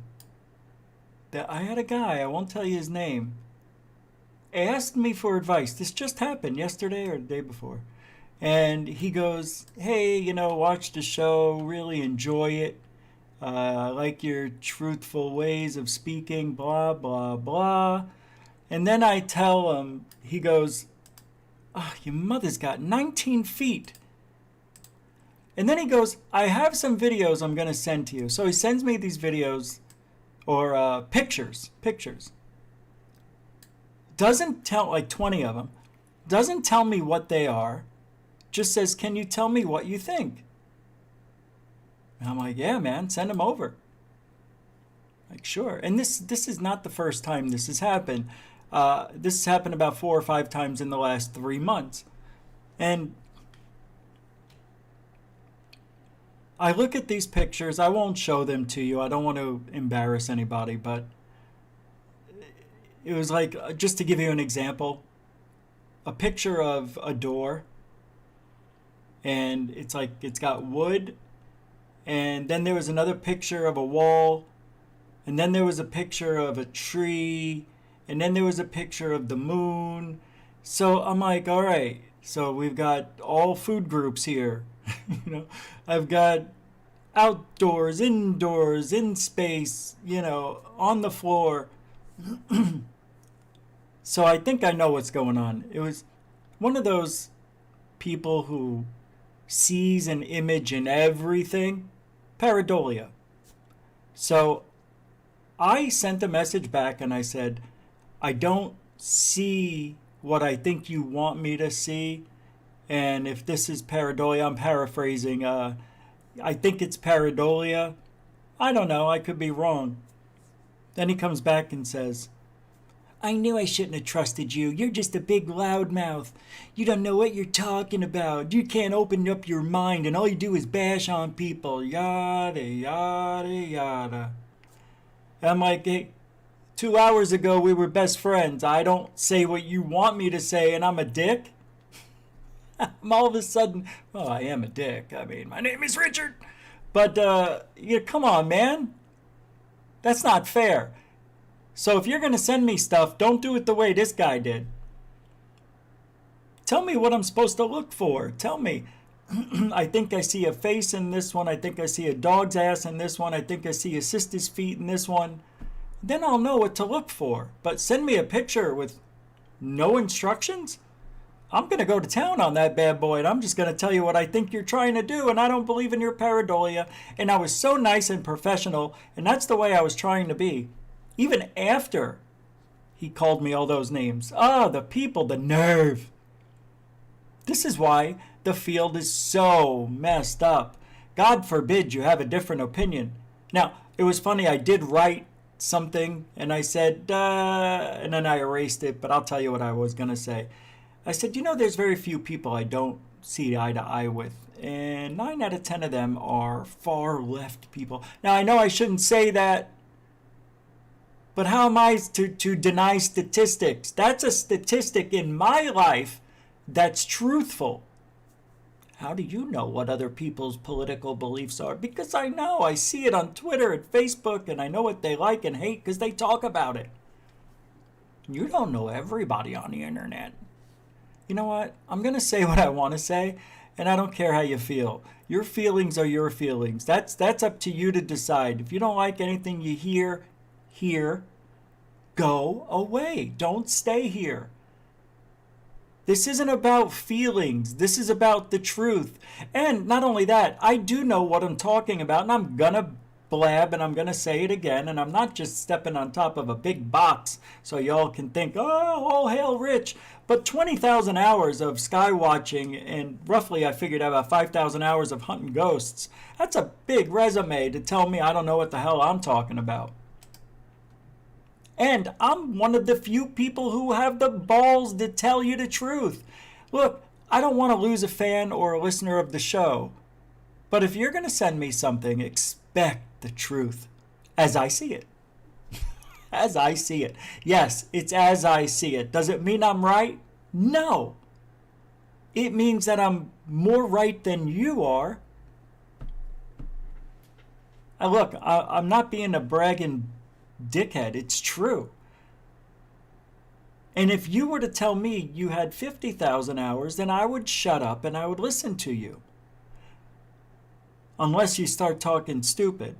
I had a guy, I won't tell you his name, asked me for advice. This just happened yesterday or the day before. And he goes, hey, you know, watch the show, really enjoy it. I like your truthful ways of speaking, blah, blah, blah. And then I tell him, he goes, oh, your mother's got 19 feet. And then he goes, I have some videos I'm going to send to you. So he sends me these videos or pictures. Doesn't tell, like 20 of them. Doesn't tell me what they are. Just says, can you tell me what you think? And I'm like, yeah, man, send them over. Like, sure. And this is not the first time this has happened. This has happened about 4 or 5 times in the last 3 months. And I look at these pictures. I won't show them to you. I don't want to embarrass anybody, but it was like, just to give you an example, a picture of a door, and it's like it's got wood, and then there was another picture of a wall, and then there was a picture of a tree, and then there was a picture of the moon. So I'm like, all right, so we've got all food groups here. You know, I've got outdoors, indoors, in space, you know, on the floor. So I think I know what's going on. It was one of those people who sees an image in everything. Pareidolia. So I sent a message back and I said, I don't see what I think you want me to see. And if this is pareidolia, I'm paraphrasing, I think it's pareidolia. I don't know, I could be wrong. Then he comes back and says, I knew I shouldn't have trusted you. You're just a big loudmouth. You don't know what you're talking about. You can't open up your mind and all you do is bash on people. Yada, yada, yada. I'm like, hey, 2 hours ago we were best friends. I don't say what you want me to say and I'm a dick? I'm all of a sudden, well, I am a dick. I mean, my name is Richard. But, come on, man. That's not fair. So if you're going to send me stuff, don't do it the way this guy did. Tell me what I'm supposed to look for. Tell me. I think I see a face in this one. I think I see a dog's ass in this one. I think I see a sister's feet in this one. Then I'll know what to look for. But send me a picture with no instructions? I'm going to go to town on that bad boy, and I'm just going to tell you what I think you're trying to do, and I don't believe in your pareidolia. And I was so nice and professional, and that's the way I was trying to be. Even after he called me all those names. Ah, the people, the nerve. This is why the field is so messed up. God forbid you have a different opinion. Now, it was funny, I did write something, and I said, and then I erased it, but I'll tell you what I was going to say. I said, there's very few people I don't see eye to eye with, and 9 out of 10 of them are far left people. Now, I know I shouldn't say that, But how am I to deny statistics? That's a statistic in my life that's truthful. How do you know what other people's political beliefs are? Because I know. I see it on Twitter and Facebook, and I know what they like and hate because they talk about it. You don't know everybody on the internet. You know what? I'm going to say what I want to say, and I don't care how you feel. Your feelings are your feelings. That's up to you to decide. If you don't like anything you hear, go away. Don't stay here. This isn't about feelings. This is about the truth. And not only that, I do know what I'm talking about, and I'm going to blab, and I'm going to say it again, and I'm not just stepping on top of a big box so y'all can think, oh, all hail Rich. But 20,000 hours of sky watching, and roughly I figured out about 5,000 hours of hunting ghosts. That's a big resume to tell me I don't know what the hell I'm talking about. And I'm one of the few people who have the balls to tell you the truth. Look, I don't want to lose a fan or a listener of the show. But if you're going to send me something, expect the truth as I see it. As I see it. Yes, it's as I see it. Does it mean I'm right? No. It means that I'm more right than you are. Look, I'm not being a bragging dickhead. It's true. And if you were to tell me you had 50,000 hours, then I would shut up and I would listen to you. Unless you start talking stupid,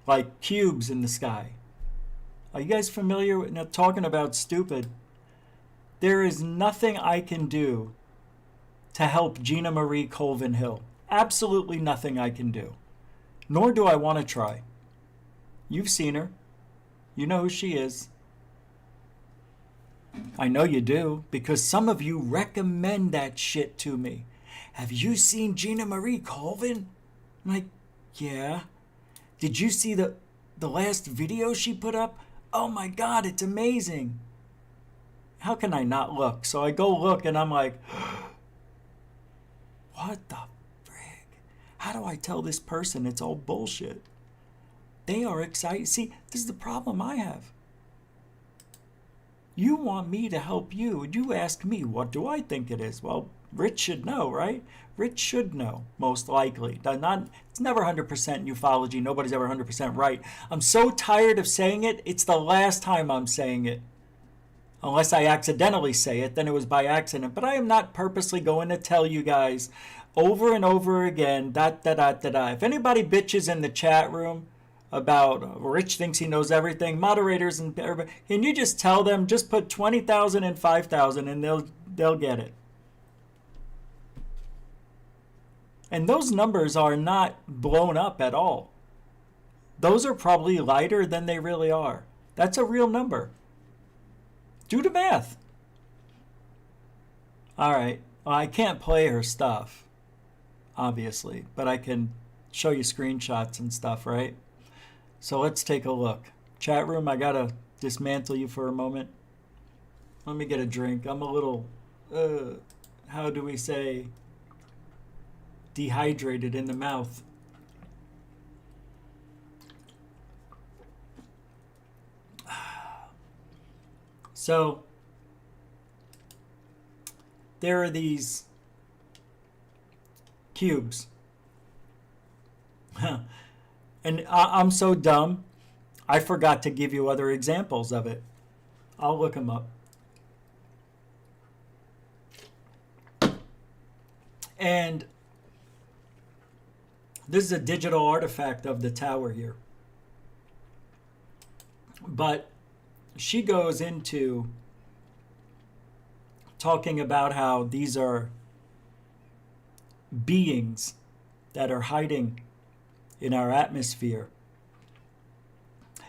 like cubes in the sky. Are you guys familiar with talking about stupid? There is nothing I can do to help Gina Marie Colvin Hill. Absolutely nothing I can do. Nor do I want to try. You've seen her. You know who she is. I know you do, because some of you recommend that shit to me. Have you seen Gina Marie Colvin? I'm like, yeah. Did you see the last video she put up? Oh my God, it's amazing. How can I not look? So I go look and I'm like, what the frig? How do I tell this person it's all bullshit? They are excited. See, this is the problem I have. You want me to help you, and you ask me, what do I think it is? Well, Rich should know, right? Rich should know, most likely. It's never 100% in ufology. Nobody's ever 100% right. I'm so tired of saying it, it's the last time I'm saying it. Unless I accidentally say it, then it was by accident. But I am not purposely going to tell you guys over and over again, If anybody bitches in the chat room about Rich thinks he knows everything, moderators and everybody, can you just tell them, just put 20,000 and 5,000 and they'll get it. And those numbers are not blown up at all. Those are probably lighter than they really are. That's a real number. Do the math. All right. Well, I can't play her stuff, obviously, but I can show you screenshots and stuff, right? So let's take a look. Chat room, I gotta dismantle you for a moment. Let me get a drink. I'm a little, how do we say, dehydrated in the mouth. So there are these cubes. And I'm so dumb, I forgot to give you other examples of it. I'll look them up. And this is a digital artifact of the tower here. But she goes into talking about how these are beings that are hiding in our atmosphere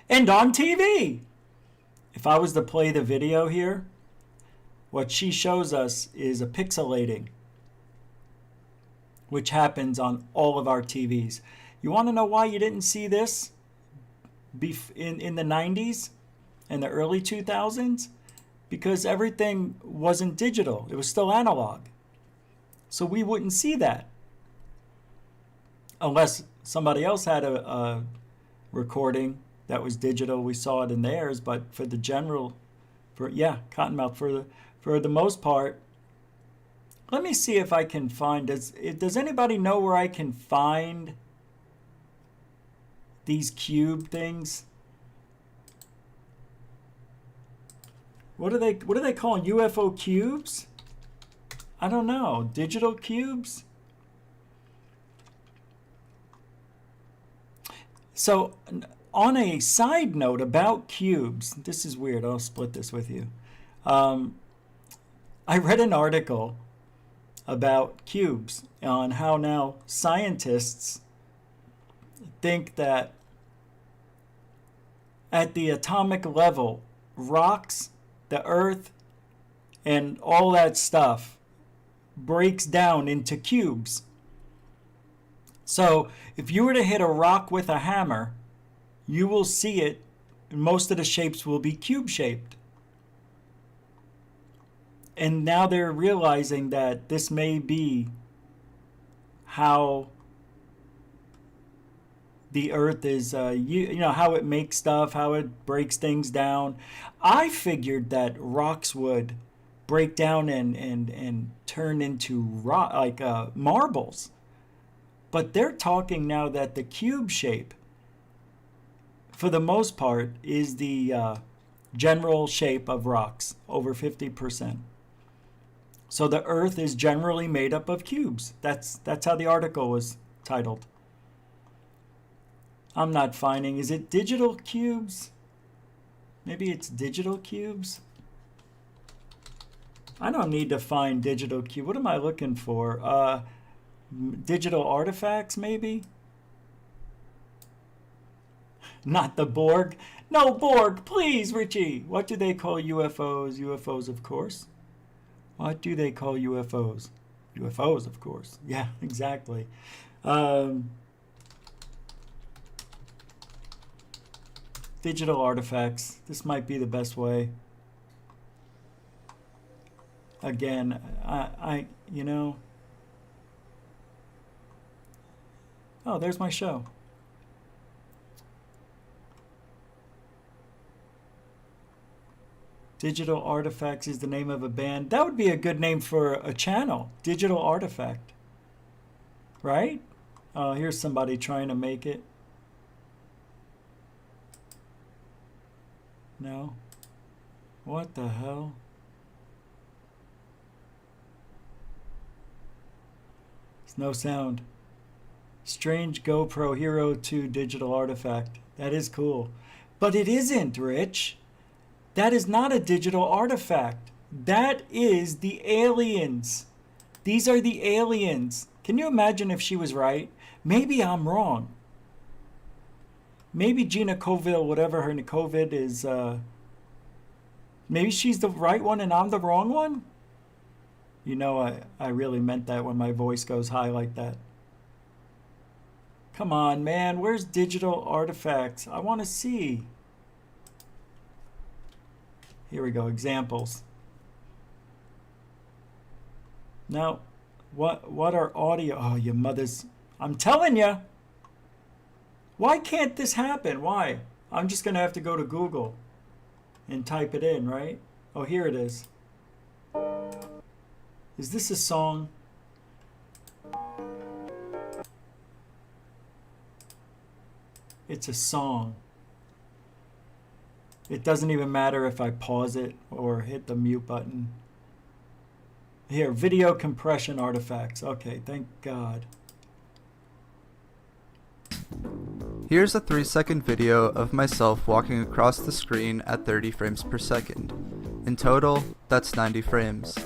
and on TV. If I was to play the video here, what she shows us is a pixelating, which happens on all of our TVs. You want to know why you didn't see this in the 90s and the early 2000s? Because everything wasn't digital. It was still analog. So we wouldn't see that. Unless somebody else had a recording that was digital. We saw it in theirs, but for the general, Cottonmouth, for the most part. Let me see if I can find, does anybody know where I can find these cube things? What are they calling UFO cubes? I don't know. Digital cubes? So, on a side note about cubes, this is weird. I'll split this with you. I read an article about cubes on how now scientists think that at the atomic level, rocks, the earth, and all that stuff breaks down into cubes. So if you were to hit a rock with a hammer, you will see it, most of the shapes will be cube shaped. And now they're realizing that this may be how the earth is, you know, how it makes stuff, how it breaks things down. I figured that rocks would break down and turn into rock, like marbles. But they're talking now that the cube shape, for the most part, is the general shape of rocks, over 50%. So the earth is generally made up of cubes. That's how the article was titled. I'm not finding, is it digital cubes? Maybe it's digital cubes? I don't need to find digital cube. What am I looking for? Digital artifacts, maybe? Not the Borg. No, Borg, please, Richie. What do they call UFOs? UFOs, of course. What do they call UFOs? UFOs, of course. Yeah, exactly. Digital artifacts. This might be the best way. Again, you know. Oh, there's my show. Digital Artifacts is the name of a band. That would be a good name for a channel. Digital Artifact. Right? Oh, here's somebody trying to make it. No. What the hell? There's no sound. Strange GoPro Hero 2 Digital Artifact. That is cool. But it isn't, Rich. That is not a digital artifact. That is the aliens. These are the aliens. Can you imagine if she was right? Maybe I'm wrong. Maybe Gina Coville, whatever her COVID is, maybe she's the right one and I'm the wrong one? You know, I really meant that when my voice goes high like that. Come on, man. Where's digital artifacts? I want to see. Here we go, examples. Now, what are audio? Oh, your mother's, I'm telling you. Why can't this happen? Why? I'm just going to have to go to Google and type it in, right? Oh, here it is. Is this a song? It's a song. It doesn't even matter if I pause it or hit the mute button. Here, video compression artifacts. Okay, thank God. Here's a 3-second video of myself walking across the screen at 30 frames per second. In total, that's 90 frames.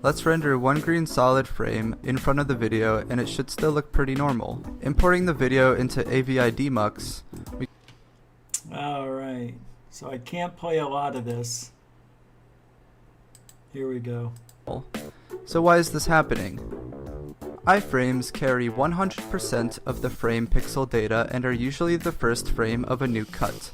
Let's render one green solid frame in front of the video and it should still look pretty normal. Importing the video into AVI-Demux, Alright, so I can't play a lot of this. Here we go. So why is this happening? Iframes carry 100% of the frame pixel data and are usually the first frame of a new cut.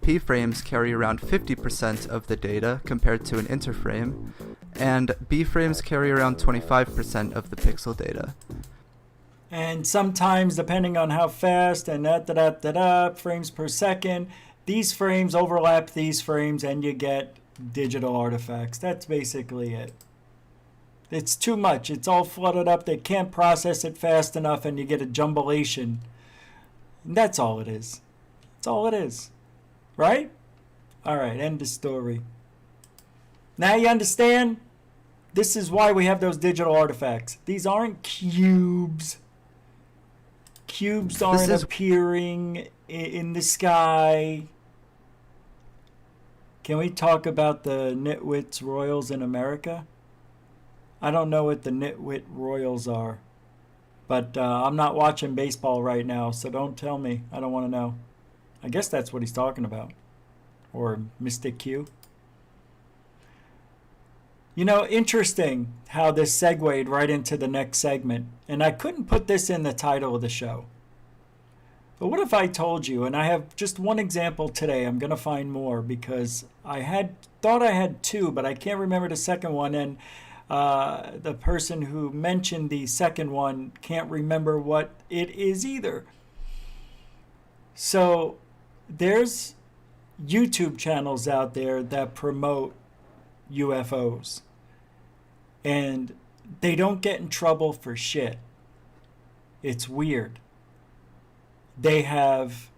P-frames carry around 50% of the data compared to an interframe, and B-frames carry around 25% of the pixel data. And sometimes, depending on how fast and frames per second, these frames overlap these frames and you get digital artifacts. That's basically it. It's too much. It's all flooded up. They can't process it fast enough and you get a jumblation. And that's all it is. That's all it is. Right? All right, end of story. Now you understand? This is why we have those digital artifacts. These aren't cubes. Cubes aren't appearing in the sky. Can we talk about the nitwits royals in America? I don't know what the nitwit royals are. But I'm not watching baseball right now, so don't tell me. I don't want to know. I guess that's what he's talking about. Or Mystic Q. You know, interesting how this segued right into the next segment. And I couldn't put this in the title of the show. But what if I told you, and I have just one example today, I'm going to find more because I thought I had two, but I can't remember the second one. And the person who mentioned the second one can't remember what it is either. So there's YouTube channels out there that promote UFOs. And they don't get in trouble for shit. It's weird. They have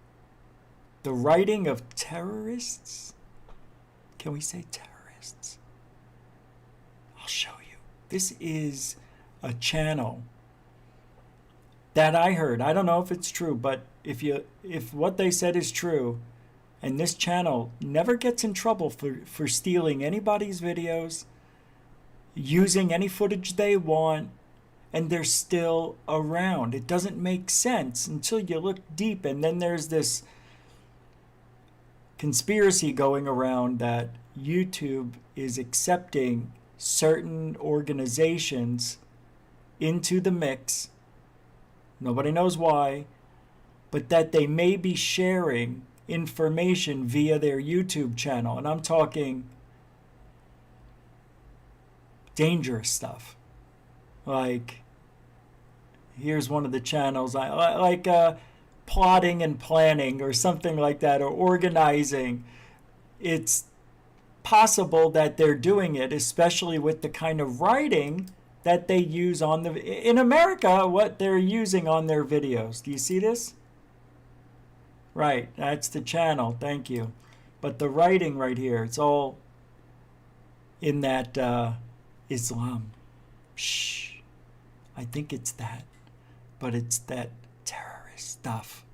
the writing of terrorists. Can we say terrorists? I'll show you. This is a channel that I heard. I don't know if it's true, but if what they said is true, and this channel never gets in trouble for stealing anybody's videos, using any footage they want, and they're still around. It doesn't make sense until you look deep, and then there's this conspiracy going around that YouTube is accepting certain organizations into the mix. Nobody knows why, but that they may be sharing information via their YouTube channel. And I'm talking dangerous stuff. Like, here's one of the channels, like plotting and planning or something like that, or organizing. It's possible that they're doing it, especially with the kind of writing that they use in America, what they're using on their videos. Do you see this? Right, that's the channel, thank you. But the writing right here, it's all in that Islam. Shh, I think it's that, but it's that terrorist stuff.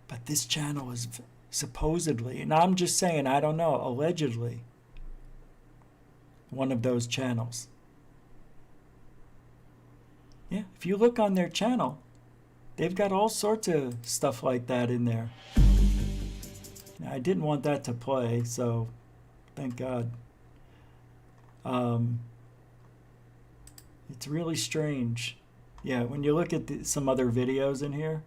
But this channel is supposedly, and I'm just saying, I don't know, allegedly, one of those channels. Yeah, if you look on their channel, they've got all sorts of stuff like that in there. Now, I didn't want that to play, so thank God. It's really strange. Yeah, when you look at some other videos in here.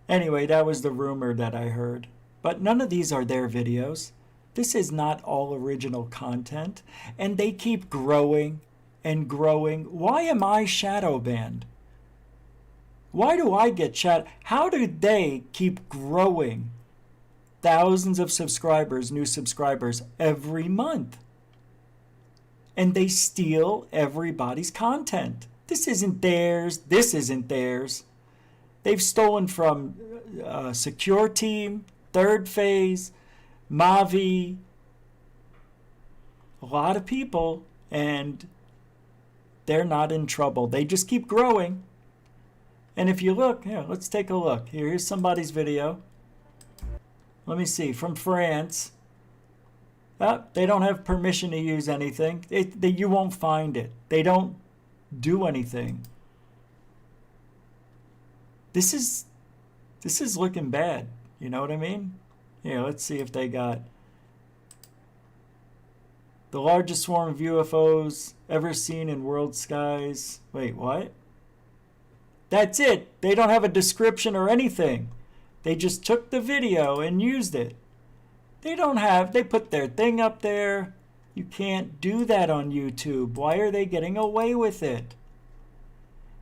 Anyway, that was the rumor that I heard. But none of these are their videos. This is not all original content. And they keep growing and growing. Why am I shadow banned? Why do I get shadow? How do they keep growing thousands of subscribers, new subscribers, every month? And they steal everybody's content. This isn't theirs. This isn't theirs. They've stolen from Secure Team, Third Phase, Mavi, a lot of people, and they're not in trouble. They just keep growing. And if you look, here, let's take a look. Here's somebody's video. Let me see, from France. They don't have permission to use anything. You won't find it. They don't do anything. This is looking bad. You know what I mean? Here, let's see if they got the largest swarm of UFOs ever seen in world skies. Wait, what? That's it. They don't have a description or anything. They just took the video and used it. They put their thing up there. You can't do that on YouTube. Why are they getting away with it?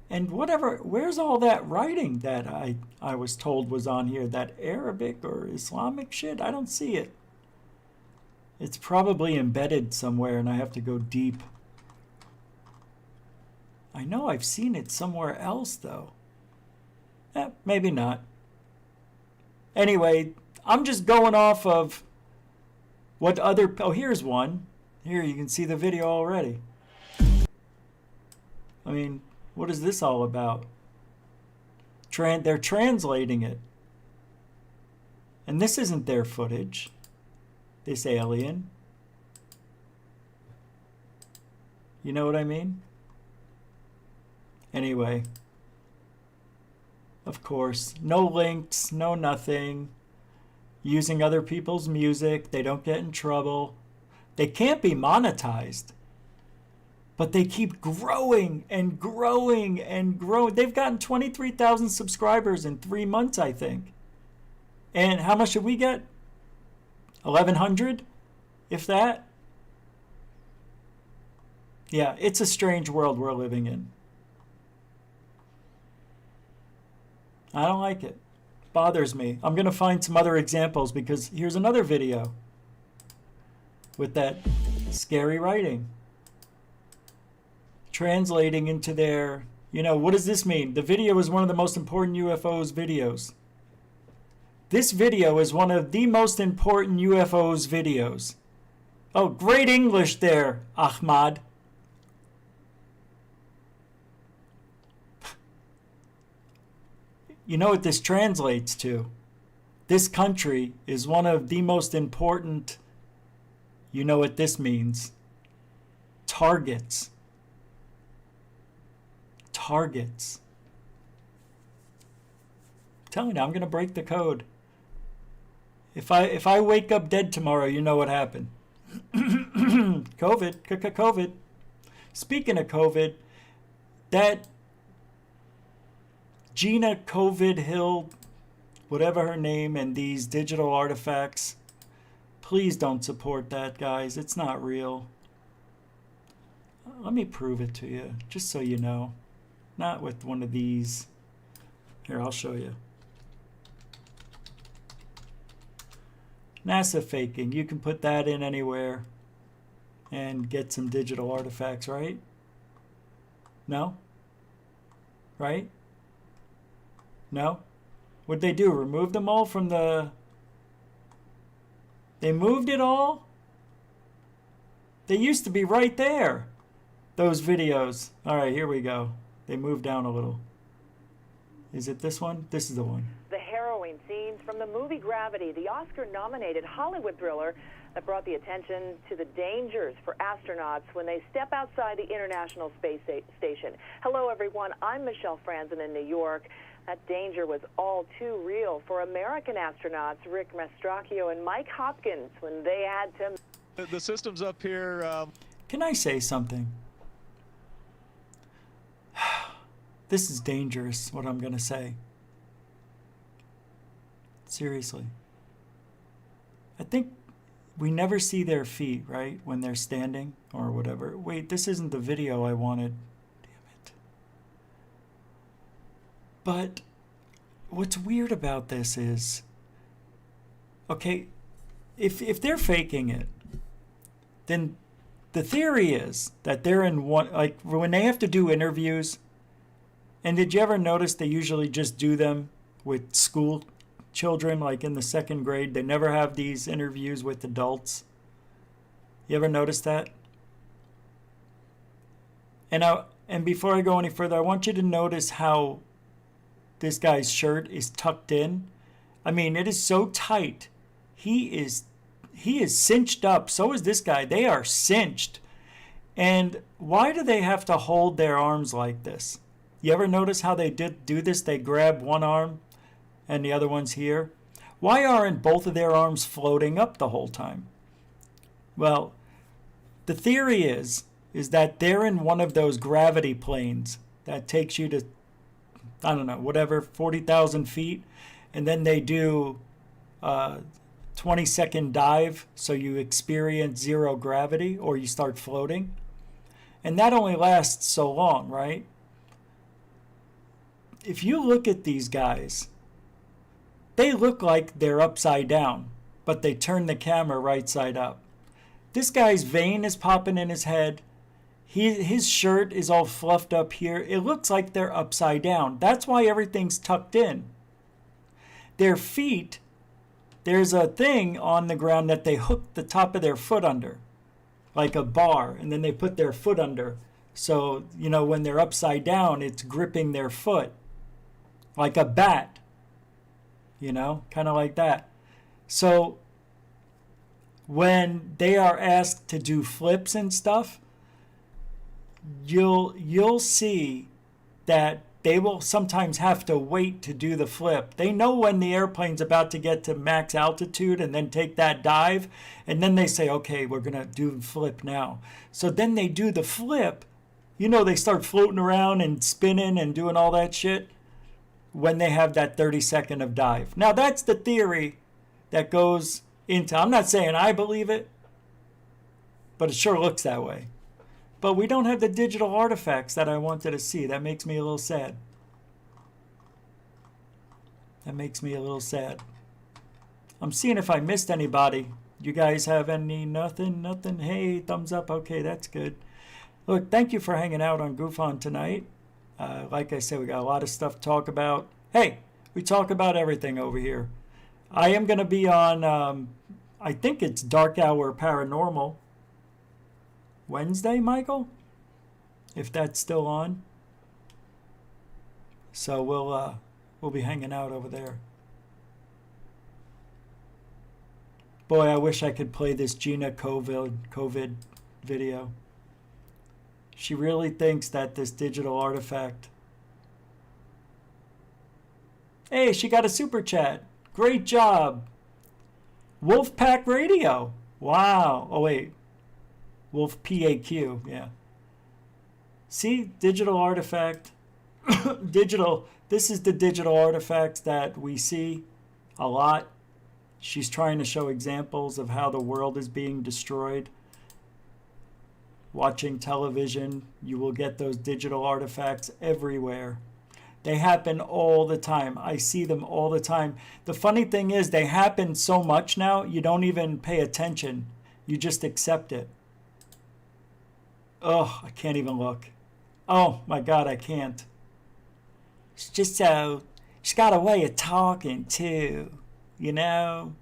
And where's all that writing that I was told was on here? That Arabic or Islamic shit? I don't see it. It's probably embedded somewhere and I have to go deep. I know I've seen it somewhere else though. Maybe not. Anyway, I'm just going off of what other... Oh, here's one. Here, you can see the video already. I mean, what is this all about? They're translating it. And this isn't their footage. This alien. You know what I mean? Anyway. Of course, no links, no nothing. Using other people's music, they don't get in trouble. They can't be monetized. But they keep growing and growing and growing. They've gotten 23,000 subscribers in 3 months, I think. And how much did we get? 1,100? If that? Yeah, it's a strange world we're living in. I don't like it. Bothers me. I'm going to find some other examples because here's another video with that scary writing. Translating into their, what does this mean? The video is one of the most important UFOs videos. This video is one of the most important UFOs videos. Oh, great English there, Ahmad. You know what this translates to? This country is one of the most important, you know what this means, targets. Targets. I'm telling you, I'm going to break the code. If I wake up dead tomorrow, you know what happened. COVID. Speaking of COVID, that Gina COVID Hill, whatever her name, and these digital artifacts, please don't support that, guys. It's not real. Let me prove it to you, just so you know. Not with one of these. Here, I'll show you. NASA faking. You can put that in anywhere and get some digital artifacts, right? No? Right? No? What'd they do? Remove them all from the... They moved it all? They used to be right there. Those videos. Alright, here we go. They moved down a little. Is it this one? This is the one. The harrowing scenes from the movie Gravity, the Oscar-nominated Hollywood thriller that brought the attention to the dangers for astronauts when they step outside the International Space Station. Hello, everyone. I'm Michelle Franzen in New York. That danger was all too real for American astronauts Rick Mastracchio and Mike Hopkins when they had to... The systems up here... Can I say something? This is dangerous, what I'm going to say. Seriously. I think we never see their feet, right? When they're standing or whatever. Wait, this isn't the video I wanted. Damn it. But what's weird about this is, okay, if they're faking it, then the theory is that they're in one, like when they have to do interviews, and did you ever notice they usually just do them with school children, like in the 2nd grade? They never have these interviews with adults. You ever notice that? And before I go any further, I want you to notice how this guy's shirt is tucked in. I mean, it is so tight. He is cinched up. So is this guy. They are cinched. And why do they have to hold their arms like this? You ever notice how they do this? They grab one arm and the other one's here. Why aren't both of their arms floating up the whole time? Well, the theory is that they're in one of those gravity planes that takes you to, I don't know, whatever, 40,000 feet. And then they do 20-second dive, so you experience zero gravity or you start floating. And that only lasts so long, right? If you look at these guys, they look like they're upside down, but they turn the camera right side up. This guy's vein is popping in his head. His shirt is all fluffed up here. It looks like they're upside down. That's why everything's tucked in. Their feet, there's a thing on the ground that they hook the top of their foot under, like a bar, and then they put their foot under. So, when they're upside down, it's gripping their foot, like a bat, kind of like that. So, when they are asked to do flips and stuff, you'll see that they will sometimes have to wait to do the flip. They know when the airplane's about to get to max altitude and then take that dive, and then they say, okay, we're going to do the flip now. So then they do the flip. They start floating around and spinning and doing all that shit when they have that 30-second of dive. Now, that's the theory that goes into, I'm not saying I believe it, but it sure looks that way. But we don't have the digital artifacts that I wanted to see. That makes me a little sad. That makes me a little sad. I'm seeing if I missed anybody. You guys have any? Nothing? Hey, thumbs up. Okay, that's good. Look, thank you for hanging out on GoofOn tonight. Like I said, we got a lot of stuff to talk about. Hey, we talk about everything over here. I am going to be on, I think it's Dark Hour Paranormal. Wednesday, Michael? If that's still on. So we'll be hanging out over there. Boy, I wish I could play this Gina COVID video. She really thinks that this digital artifact. Hey, she got a super chat. Great job. Wolfpack Radio. Wow. Oh, wait. Wolf PAQ, yeah. See, digital artifact. This is the digital artifacts that we see a lot. She's trying to show examples of how the world is being destroyed. Watching television, you will get those digital artifacts everywhere. They happen all the time. I see them all the time. The funny thing is, they happen so much now, you don't even pay attention. You just accept it. Oh, I can't even look. Oh, my God, I can't. She's just so... She's got a way of talking, too. Am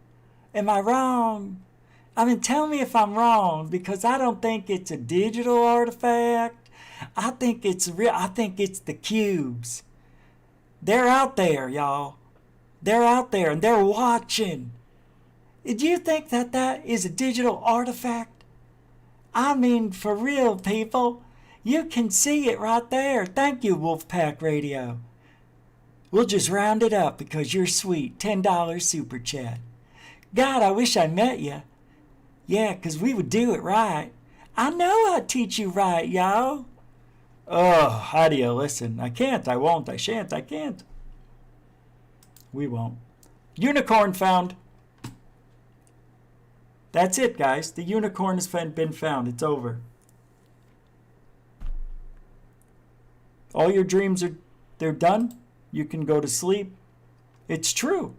I wrong? I mean, tell me if I'm wrong, because I don't think it's a digital artifact. I think it's real. I think it's the cubes. They're out there, y'all. They're out there, and they're watching. Do you think that is a digital artifact? I mean, for real, people. You can see it right there. Thank you, Wolfpack Radio. We'll just round it up because you're sweet. $10 super chat. God, I wish I met you. Yeah, 'cause we would do it right. I know I'd teach you right, y'all. Oh, how do you listen? I can't, I won't, I shan't, I can't. We won't. Unicorn found. That's it, guys. The unicorn has been found. It's over. All your dreams they're done. You can go to sleep. It's true.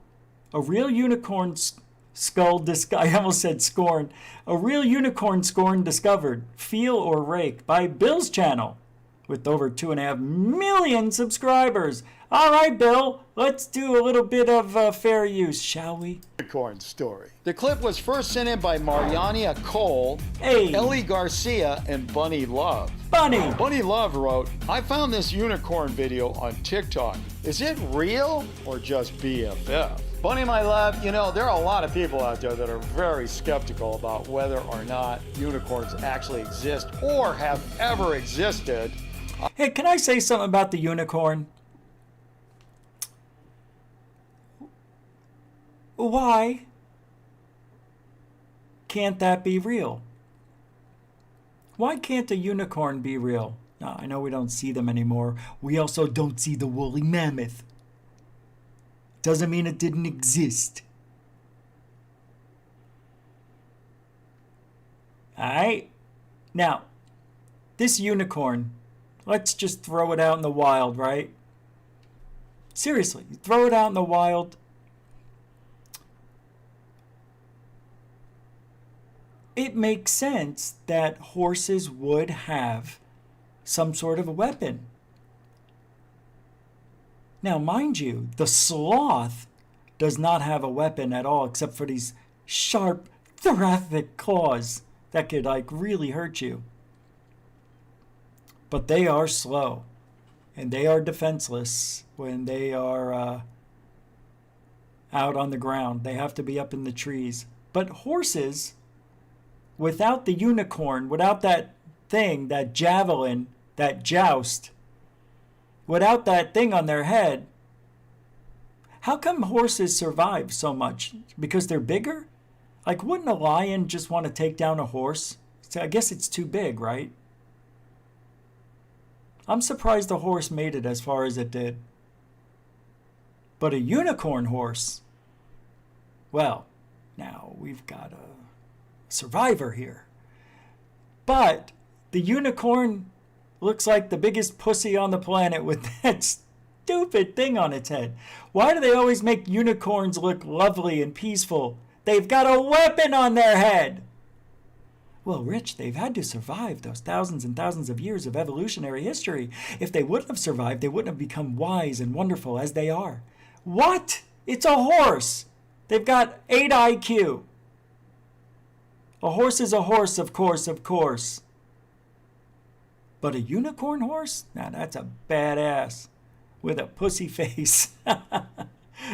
A real unicorn skull I almost said scorn. A real unicorn scorn discovered. Feel or Rake by Bill's channel with over 2.5 million subscribers. All right, Bill, let's do a little bit of fair use, shall we? Unicorn story. The clip was first sent in by Mariania Cole, hey, Ellie Garcia, and Bunny Love. Bunny Love wrote, I found this unicorn video on TikTok. Is it real or just BFF? Bunny, my love, there are a lot of people out there that are very skeptical about whether or not unicorns actually exist or have ever existed. Hey, can I say something about the unicorn? Why can't that be real? Why can't a unicorn be real? Now, I know we don't see them anymore. We also don't see the woolly mammoth. Doesn't mean it didn't exist. All right? Now, this unicorn, let's just throw it out in the wild, right? Seriously, you throw it out in the wild. It makes sense that horses would have some sort of a weapon. Now, mind you, the sloth does not have a weapon at all except for these sharp, thoracic claws that could, like, really hurt you. But they are slow, and they are defenseless when they are out on the ground. They have to be up in the trees. But horses, without the unicorn, without that thing, that javelin, that joust, without that thing on their head, how come horses survive so much? Because they're bigger? Like, wouldn't a lion just want to take down a horse? So I guess it's too big, right? I'm surprised the horse made it as far as it did. But a unicorn horse, well, now we've got a survivor here. But the unicorn looks like the biggest pussy on the planet with that stupid thing on its head. Why do they always make unicorns look lovely and peaceful? They've got a weapon on their head. Well, Rich, they've had to survive those thousands and thousands of years of evolutionary history. If they wouldn't have survived, they wouldn't have become wise and wonderful as they are. What? It's a horse. They've got 8 IQ. A horse is a horse, of course. But a unicorn horse? Now that's a badass with a pussy face.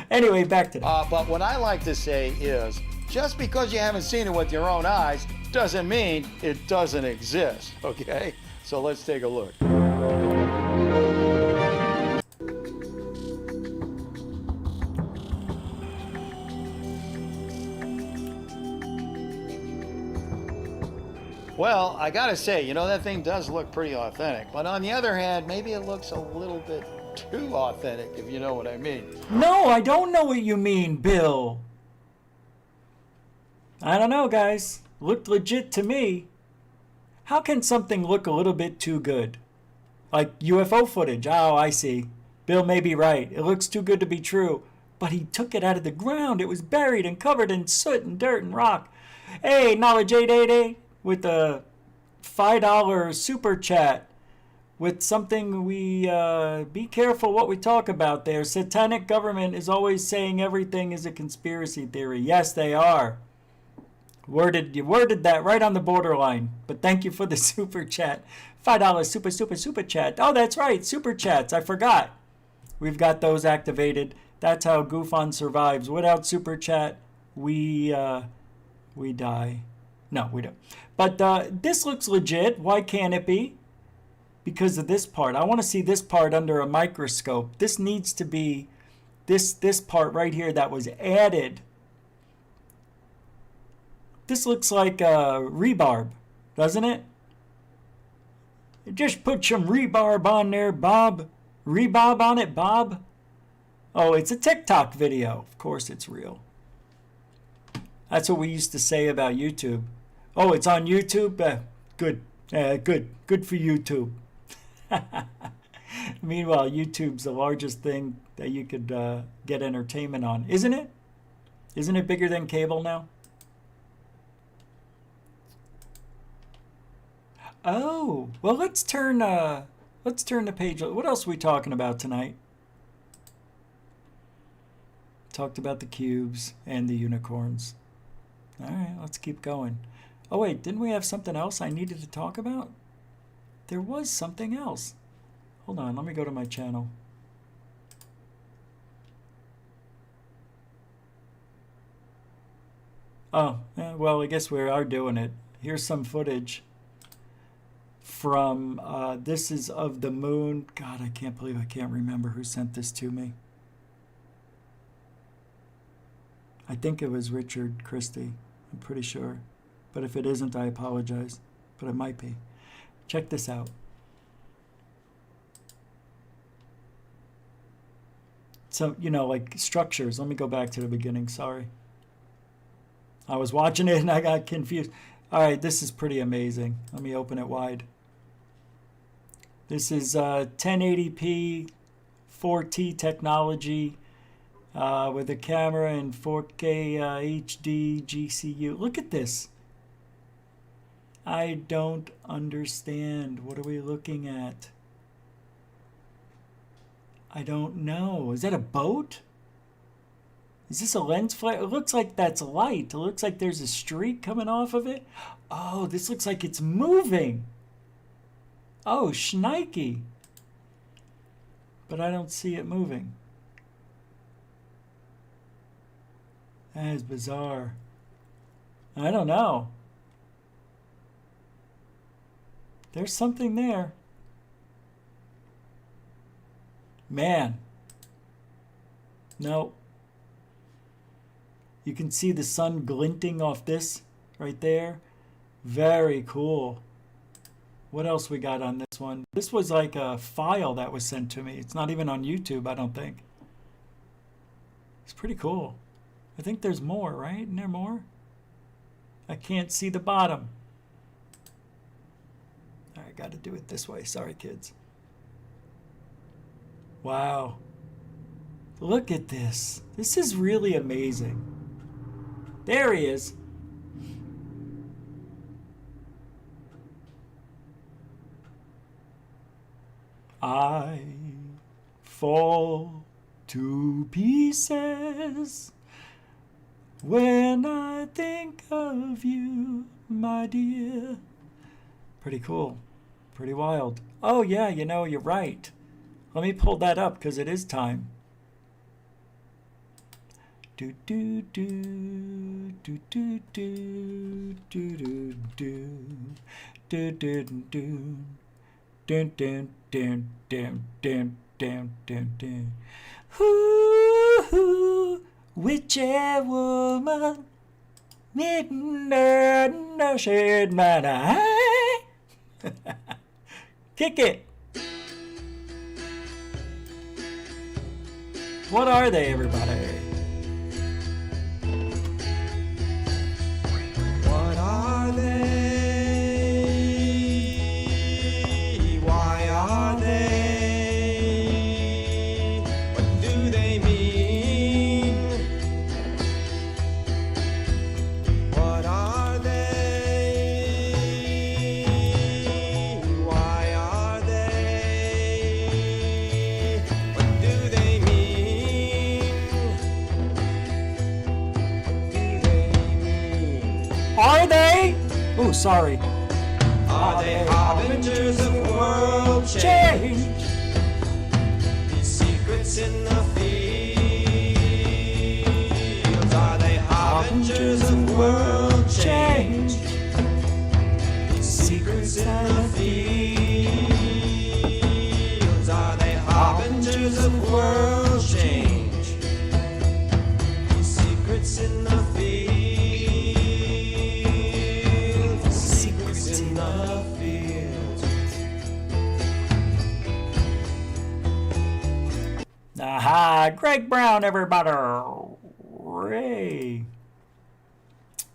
Anyway, back to that. But what I like to say is, just because you haven't seen it with your own eyes doesn't mean it doesn't exist, okay? So let's take a look. Well, I gotta say, that thing does look pretty authentic. But on the other hand, maybe it looks a little bit too authentic, if you know what I mean. No, I don't know what you mean, Bill. I don't know, guys. Looked legit to me. How can something look a little bit too good? Like UFO footage. Oh, I see. Bill may be right. It looks too good to be true. But he took it out of the ground. It was buried and covered in soot and dirt and rock. Hey, Knowledge 888 with a $5 super chat with something we be careful what we talk about there. Satanic government is always saying everything is a conspiracy theory. Yes, they are. You worded that right on the borderline. But thank you for the super chat. $5 super chat. Oh, that's right. Super chats. I forgot. We've got those activated. That's how GoofOn survives. Without super chat, we die. No, we don't. But this looks legit. Why can't it be? Because of this part. I want to see this part under a microscope. This needs to be this part right here that was added. This looks like rebarb, doesn't it? Just put some rebarb on there, Bob. Rebob on it, Bob. Oh, it's a TikTok video. Of course it's real. That's what we used to say about YouTube. Oh, it's on YouTube? Good. Good for YouTube. Meanwhile, YouTube's the largest thing that you could get entertainment on. Isn't it? Isn't it bigger than cable now? Oh, well, let's turn the page. What else are we talking about tonight? Talked about the cubes and the unicorns. All right, let's keep going. Oh, wait, didn't we have something else I needed to talk about? There was something else. Hold on, let me go to my channel. Oh, well, I guess we are doing it. Here's some footage from, this is of the moon. God, I can't believe I can't remember who sent this to me. I think it was Richard Christie. I'm pretty sure. But if it isn't, I apologize. But it might be. Check this out. So, like structures. Let me go back to the beginning. Sorry. I was watching it and I got confused. All right, this is pretty amazing. Let me open it wide. This is 1080p 4T technology with a camera and 4K HD GCU. Look at this. I don't understand. What are we looking at? I don't know. Is that a boat? Is this a lens flare? It looks like that's light. It looks like there's a streak coming off of it. Oh, this looks like it's moving. Oh, shnikey. But I don't see it moving. That is bizarre. I don't know. There's something there. Man. No. You can see the sun glinting off this right there. Very cool. What else we got on this one? This was like a file that was sent to me. It's not even on YouTube, I don't think. It's pretty cool. I think there's more, right? Isn't there more? I can't see the bottom. All right, got to do it this way. Sorry, kids. Wow. Look at this. This is really amazing. There he is. I fall to pieces when I think of you, my dear. Pretty cool. Pretty wild. Oh, yeah, you know, you're right. Let me pull that up because it is time. Do do do do do do do do do do do do. Dun dun dun dun dun dun dun dun. Ooh, witchy woman, midnight shed my eye. Kick it. What are they, everybody? What are they? Why are they? What do they mean? What are they? Why are they? What do they mean? Are they? Oh, sorry. Are they harbingers of world change? These secrets in the fields. Are they harbingers of world change? These secrets in the fields. Are they harbingers of world change? These secrets in the fields. Secrets in the fields. Aha, Greg Brown, everybody. Ray.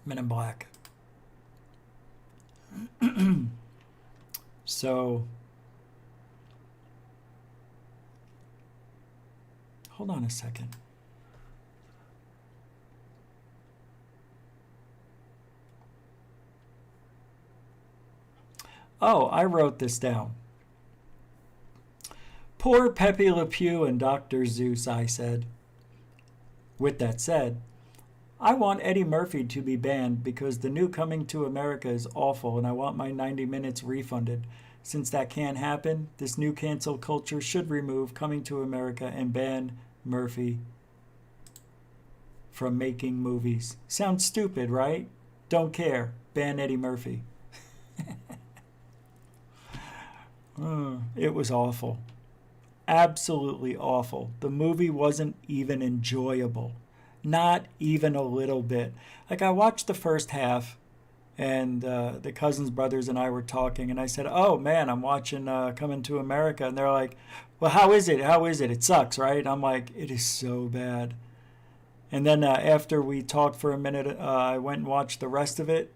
Men in Black. So, hold on a second. Oh, I wrote this down. Poor Pepe Le Pew and Dr. Zeus, I said. With that said, I want Eddie Murphy to be banned because the new Coming to America is awful and I want my 90 minutes refunded. Since that can't happen, this new cancel culture should remove Coming to America and ban Murphy from making movies. Sounds stupid, right? Don't care. Ban Eddie Murphy. It was awful. Absolutely awful. The movie wasn't even enjoyable. Not even a little bit. Like, I watched the first half, and the Cousins brothers and I were talking, and I said, oh, man, I'm watching Coming to America. And they're like, well, how is it? How is it? It sucks, right? I'm like, it is so bad. And then after we talked for a minute, I went and watched the rest of it.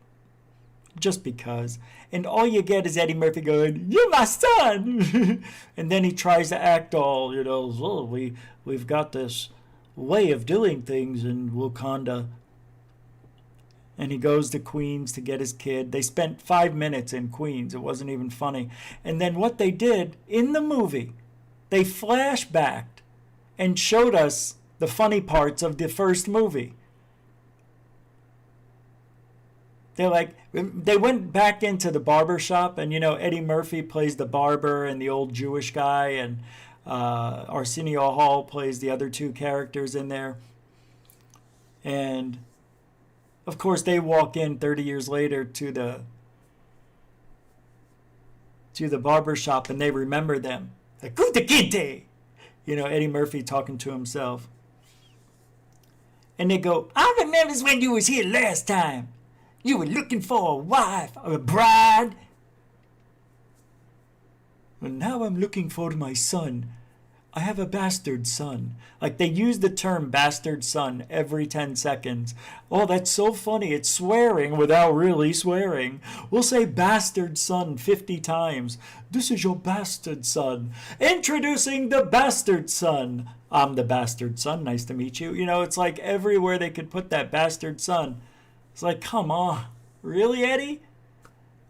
just because. And all you get is Eddie Murphy going, "You're my son!" And then he tries to act all, "Oh, we've got this way of doing things in Wakanda." And he goes to Queens to get his kid. They spent 5 minutes in Queens. It wasn't even funny. And then what they did in the movie, they flashbacked and showed us the funny parts of the first movie. They went back into the barber shop, and Eddie Murphy plays the barber and the old Jewish guy, and Arsenio Hall plays the other two characters in there. And of course, they walk in 30 years later to the barber shop, and they remember them. Like, "Kuta Kinte!" Eddie Murphy talking to himself. And they go, "I remember when you was here last time. You were looking for a wife or a bride. Well, now I'm looking for my son. I have a bastard son." Like, they use the term bastard son every 10 seconds. Oh, that's so funny. It's swearing without really swearing. We'll say bastard son 50 times. "This is your bastard son. Introducing the bastard son. I'm the bastard son. Nice to meet you." It's like everywhere they could put that bastard son. It's like, come on. Really, Eddie?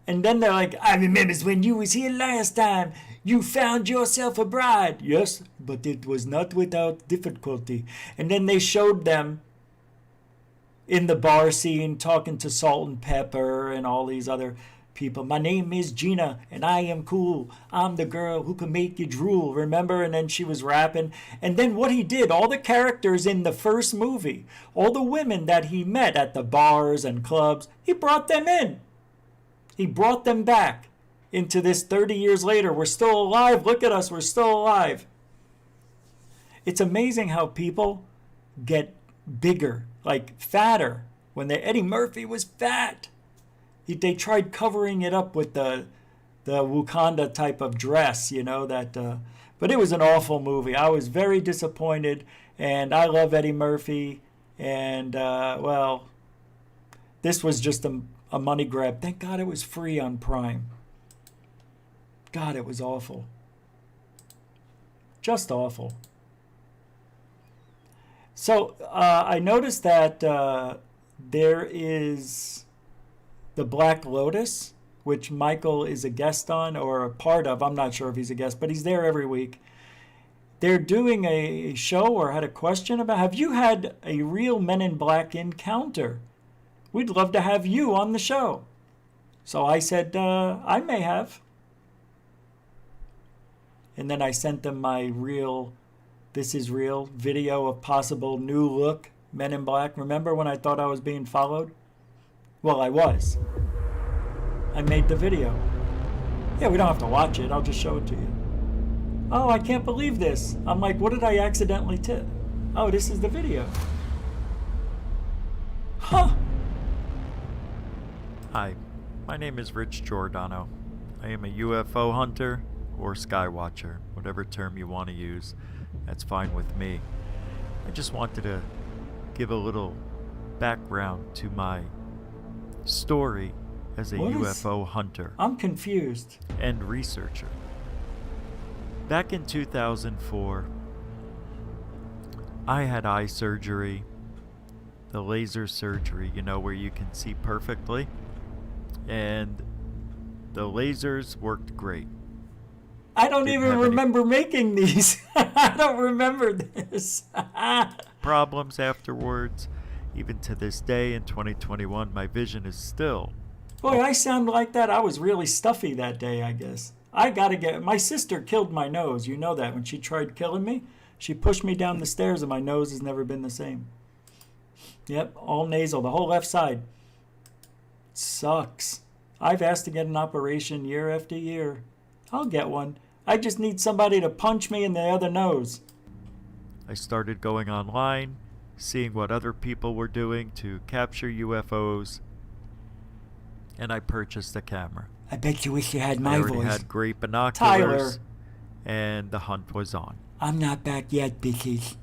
And then they're like, "I remember when you was here last time. You found yourself a bride." "Yes, but it was not without difficulty." And then they showed them in the bar scene talking to Salt and Pepper and all these other people. "My name is Gina, and I am cool. I'm the girl who can make you drool." Remember? And then she was rapping. And then what he did, all the characters in the first movie, all the women that he met at the bars and clubs, he brought them in. He brought them back into this 30 years later. We're still alive. Look at us. We're still alive. It's amazing how people get bigger, like fatter. When Eddie Murphy was fat, they tried covering it up with the Wakanda type of dress, but it was an awful movie. I was very disappointed, and I love Eddie Murphy, and this was just a money grab. Thank God it was free on Prime. God, it was awful. Just awful. So I noticed that there is the Black Lotus, which Michael is a guest on or a part of. I'm not sure if he's a guest, but he's there every week. They're doing a show or had a question about, have you had a real Men in Black encounter? We'd love to have you on the show. So I said, I may have. And then I sent them my this is real video of possible new look Men in Black. Remember when I thought I was being followed? Well, I was. I made the video. Yeah, we don't have to watch it. I'll just show it to you. Oh, I can't believe this. I'm like, what did I accidentally tip? Oh, this is the video. Huh. Hi, my name is Rich Giordano. I am a UFO hunter or skywatcher, whatever term you want to use. That's fine with me. I just wanted to give a little background to my story as a UFO hunter. I'm confused. And researcher. Back in 2004, I had eye surgery, the laser surgery, where you can see perfectly. And the lasers worked great. I don't even remember making these. I don't remember this. Problems afterwards. Even to this day in 2021, my vision is still... Boy, I sound like that. I was really stuffy that day, I guess. I gotta get... My sister killed my nose. You know that. When she tried killing me, she pushed me down the stairs and my nose has never been the same. Yep, all nasal. The whole left side. Sucks. I've asked to get an operation year after year. I'll get one. I just need somebody to punch me in the other nose. I started going online, seeing what other people were doing to capture UFOs, and I purchased a camera. I bet you wish you had my voice. I already had great binoculars, Tyler. And the hunt was on. I'm not back yet, bitches.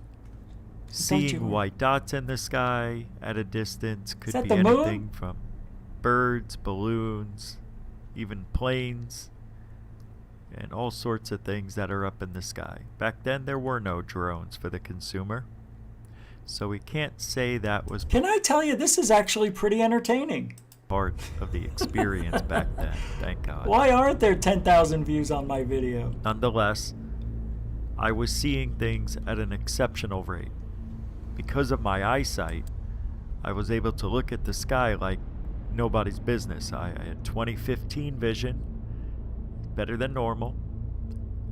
Seeing white dots in the sky at a distance could be the anything moon? from... birds, balloons, even planes, and all sorts of things that are up in the sky. Back then, there were no drones for the consumer, so we can't say that was Can I tell you, this is actually pretty entertaining. part of the experience back then. Thank God. Why aren't there 10,000 views on my video? Nonetheless, I was seeing things at an exceptional rate. Because of my eyesight, I was able to look at the sky like nobody's business. I had 20/15 vision, better than normal.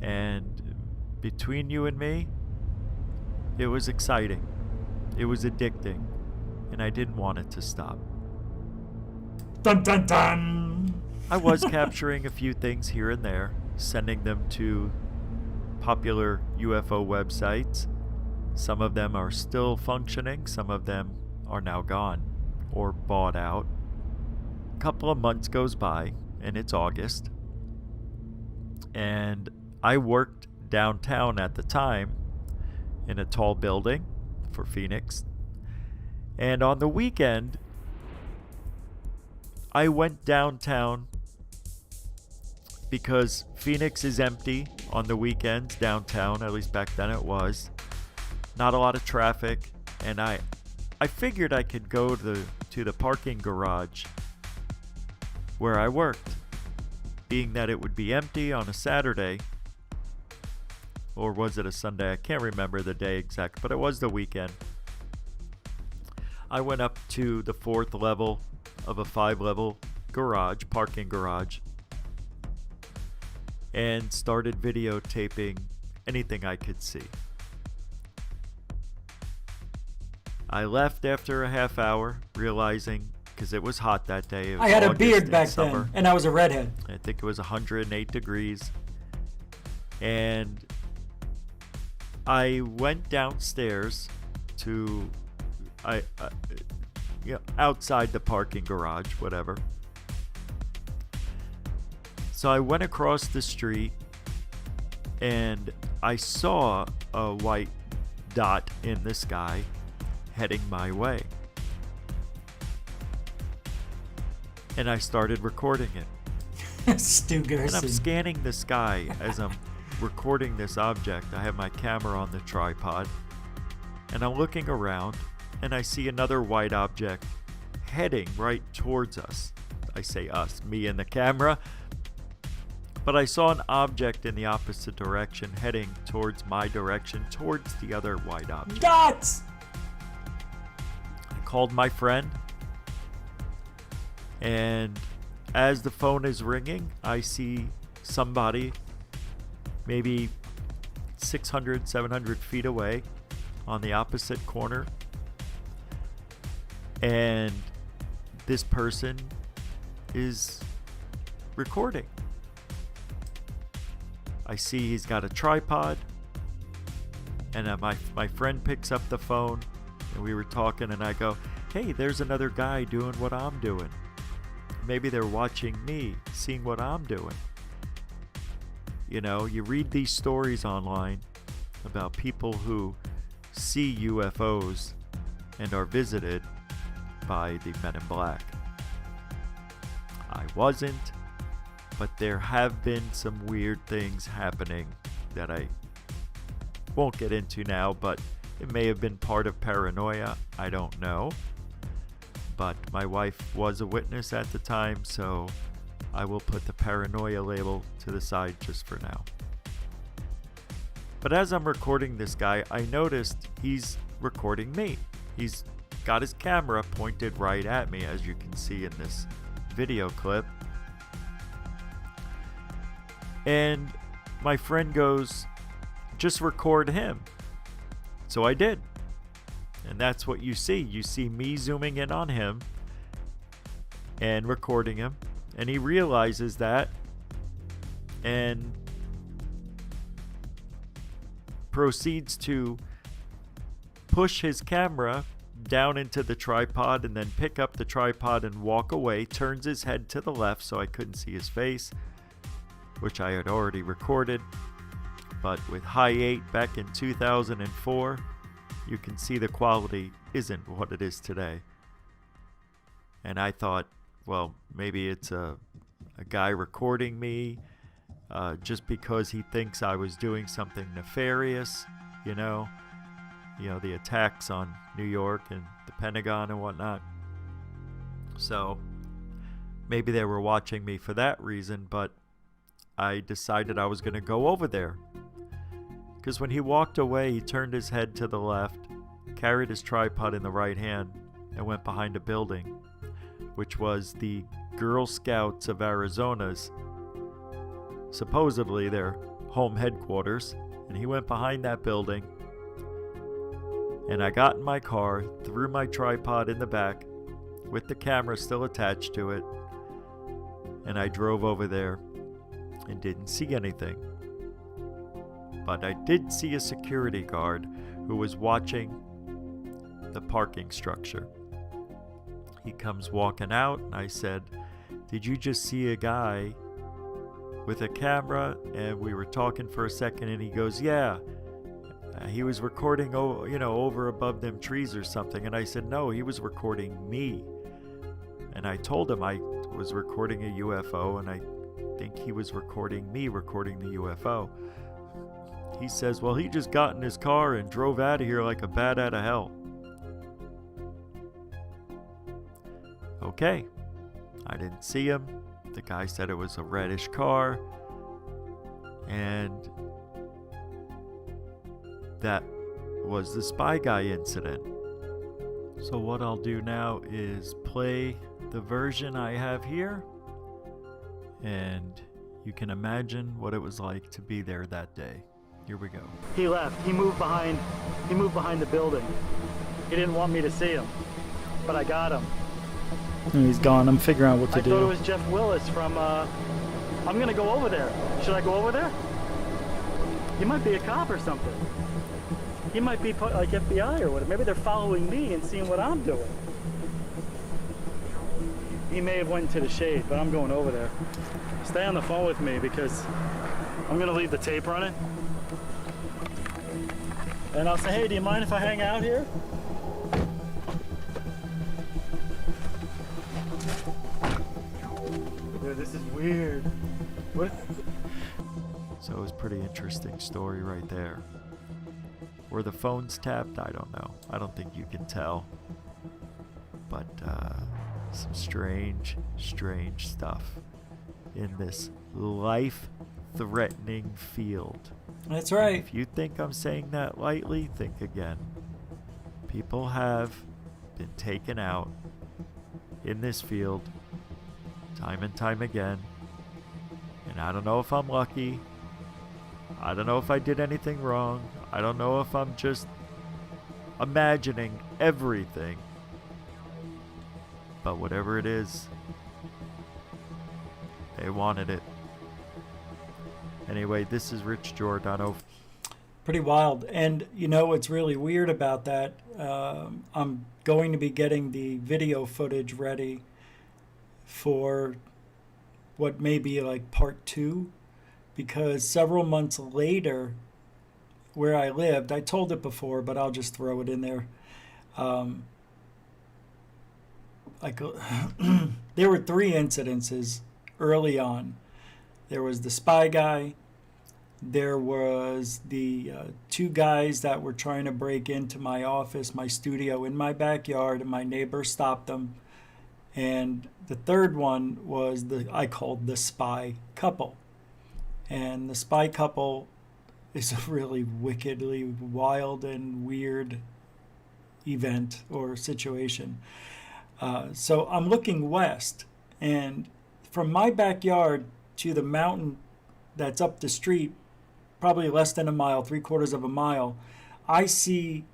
And between you and me, it was exciting. It was addicting. And I didn't want it to stop. Dun dun dun! I was capturing a few things here and there, sending them to popular UFO websites. Some of them are still functioning, some of them are now gone or bought out. A couple of months goes by, and it's August, and I worked downtown at the time in a tall building for Phoenix. And on the weekend, I went downtown because Phoenix is empty on the weekends downtown, at least back then it was. Not a lot of traffic, and I figured I could go to the parking garage where I worked, being that it would be empty on a Saturday, or was it a Sunday? I can't remember the day exact, but it was the weekend. I went up to the 4th level of a 5-level garage, parking garage, and started videotaping anything I could see. I left after a half hour, realizing, because it was hot that day. It was I had a August beard in back summer. then, and I was a redhead. I think it was 108 degrees. And I went downstairs to outside the parking garage, whatever. So I went across the street and I saw a white dot in the sky heading my way. And I started recording it. Stu Gerson. And I'm scanning the sky as I'm recording this object. I have my camera on the tripod, and I'm looking around, and I see another white object heading right towards us. I say us, me and the camera. But I saw an object in the opposite direction heading towards my direction, towards the other white object. Dots! I called my friend, and as the phone is ringing, I see somebody maybe 600, 700 feet away on the opposite corner. And this person is recording. I see he's got a tripod, and my friend picks up the phone, and we were talking, and I go, hey, there's another guy doing what I'm doing. Maybe they're watching me, seeing what I'm doing. You know, you read these stories online about people who see UFOs and are visited by the Men in Black. I wasn't, but there have been some weird things happening that I won't get into now, but it may have been part of paranoia. I don't know. But my wife was a witness at the time, so I will put the paranoia label to the side just for now. But as I'm recording this guy, I noticed he's recording me. He's got his camera pointed right at me, as you can see in this video clip. And my friend goes, just record him. So I did. And that's what you see. You see me zooming in on him and recording him. And he realizes that and proceeds to push his camera down into the tripod and then pick up the tripod and walk away. Turns his head to the left so I couldn't see his face, which I had already recorded. But with high 8 back in 2004, you can see the quality isn't what it is today. And I thought, well, maybe it's a guy recording me just because he thinks I was doing something nefarious, you know, the attacks on New York and the Pentagon and whatnot. So maybe they were watching me for that reason, but I decided I was going to go over there. Because when he walked away, he turned his head to the left, carried his tripod in the right hand, and went behind a building, which was the Girl Scouts of Arizona's, supposedly their home headquarters. And he went behind that building, and I got in my car, threw my tripod in the back, with the camera still attached to it, and I drove over there and didn't see anything. But I did see a security guard who was watching the parking structure. He comes walking out, and I said, "Did you just see a guy with a camera?" And we were talking for a second, and he goes, "Yeah. He was recording, over above them trees or something." And I said, "No, he was recording me." And I told him I was recording a UFO, and I think he was recording me recording the UFO. He says, "Well, he just got in his car and drove out of here like a bat out of hell." Okay, I didn't see him. The guy said it was a reddish car, and that was the spy guy incident. So what I'll do now is play the version I have here, and you can imagine what it was like to be there that day. Here we go. He left. He moved behind the building. He didn't want me to see him, but I got him. And he's gone. I'm figuring out what to do. I thought it was Jeff Willis from, I'm gonna go over there. Should I go over there? He might be a cop or something. He might be like FBI or whatever. Maybe they're following me and seeing what I'm doing. He may have went to the shade, but I'm going over there. Stay on the phone with me because I'm gonna leave the tape running. And I'll say, "Hey, do you mind if I hang out here?" Dude, this is weird. What? So it was a pretty interesting story right there. Were the phones tapped? I don't know. I don't think you can tell. But some strange stuff in this life-threatening field. That's right. And if you think I'm saying that lightly, think again. People have been taken out in this field time and time again. And I don't know if I'm lucky. I don't know if I did anything wrong. I don't know if I'm just imagining everything. But whatever it is, they wanted it. Anyway, this is Rich Giordano. Pretty wild. And you know what's really weird about that? I'm going to be getting the video footage ready for what may be like part 2, because several months later, where I lived, I told it before, but I'll just throw it in there. There were 3 incidences early on. There was the spy guy. There was the 2 guys that were trying to break into my office, my studio in my backyard, and my neighbor stopped them. And the 3rd one was I called the spy couple. And the spy couple is a really wickedly wild and weird event or situation. So I'm looking west, and from my backyard to the mountain that's up the street, probably less than a mile, 3/4 of a mile, I see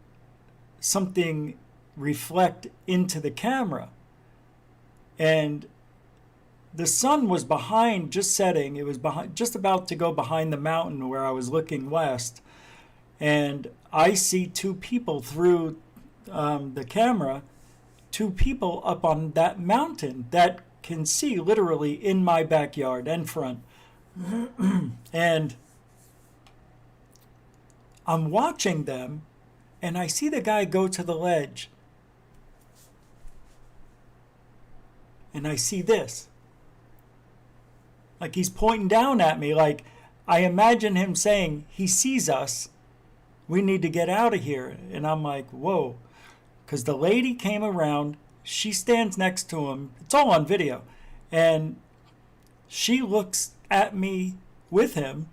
something reflect into the camera. And the sun was behind, just setting. It was behind, just about to go behind the mountain where I was looking west. And I see 2 people through the camera, 2 people up on that mountain that can see literally in my backyard and front. And I'm watching them, and I see the guy go to the ledge. and I see this. Like he's pointing down at me, like I imagine him saying, he sees us, we need to get out of here. And I'm like, whoa. Because the lady came around, she stands next to him, it's all on video, and she looks at me with him,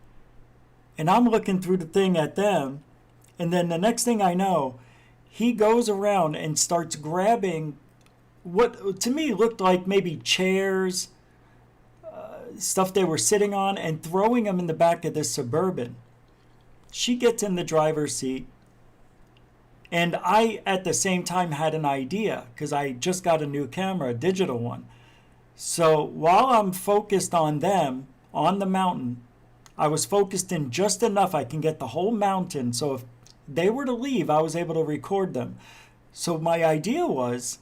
and I'm looking through the thing at them, and then the next thing I know, he goes around and starts grabbing what to me looked like maybe chairs, stuff they were sitting on, and throwing them in the back of this Suburban. She gets in the driver's seat, and I at the same time had an idea because I just got a new camera, a digital one. So while I'm focused on them on the mountain, I was focused in just enough I can get the whole mountain, so if they were to leave, I was able to record them. So my idea was,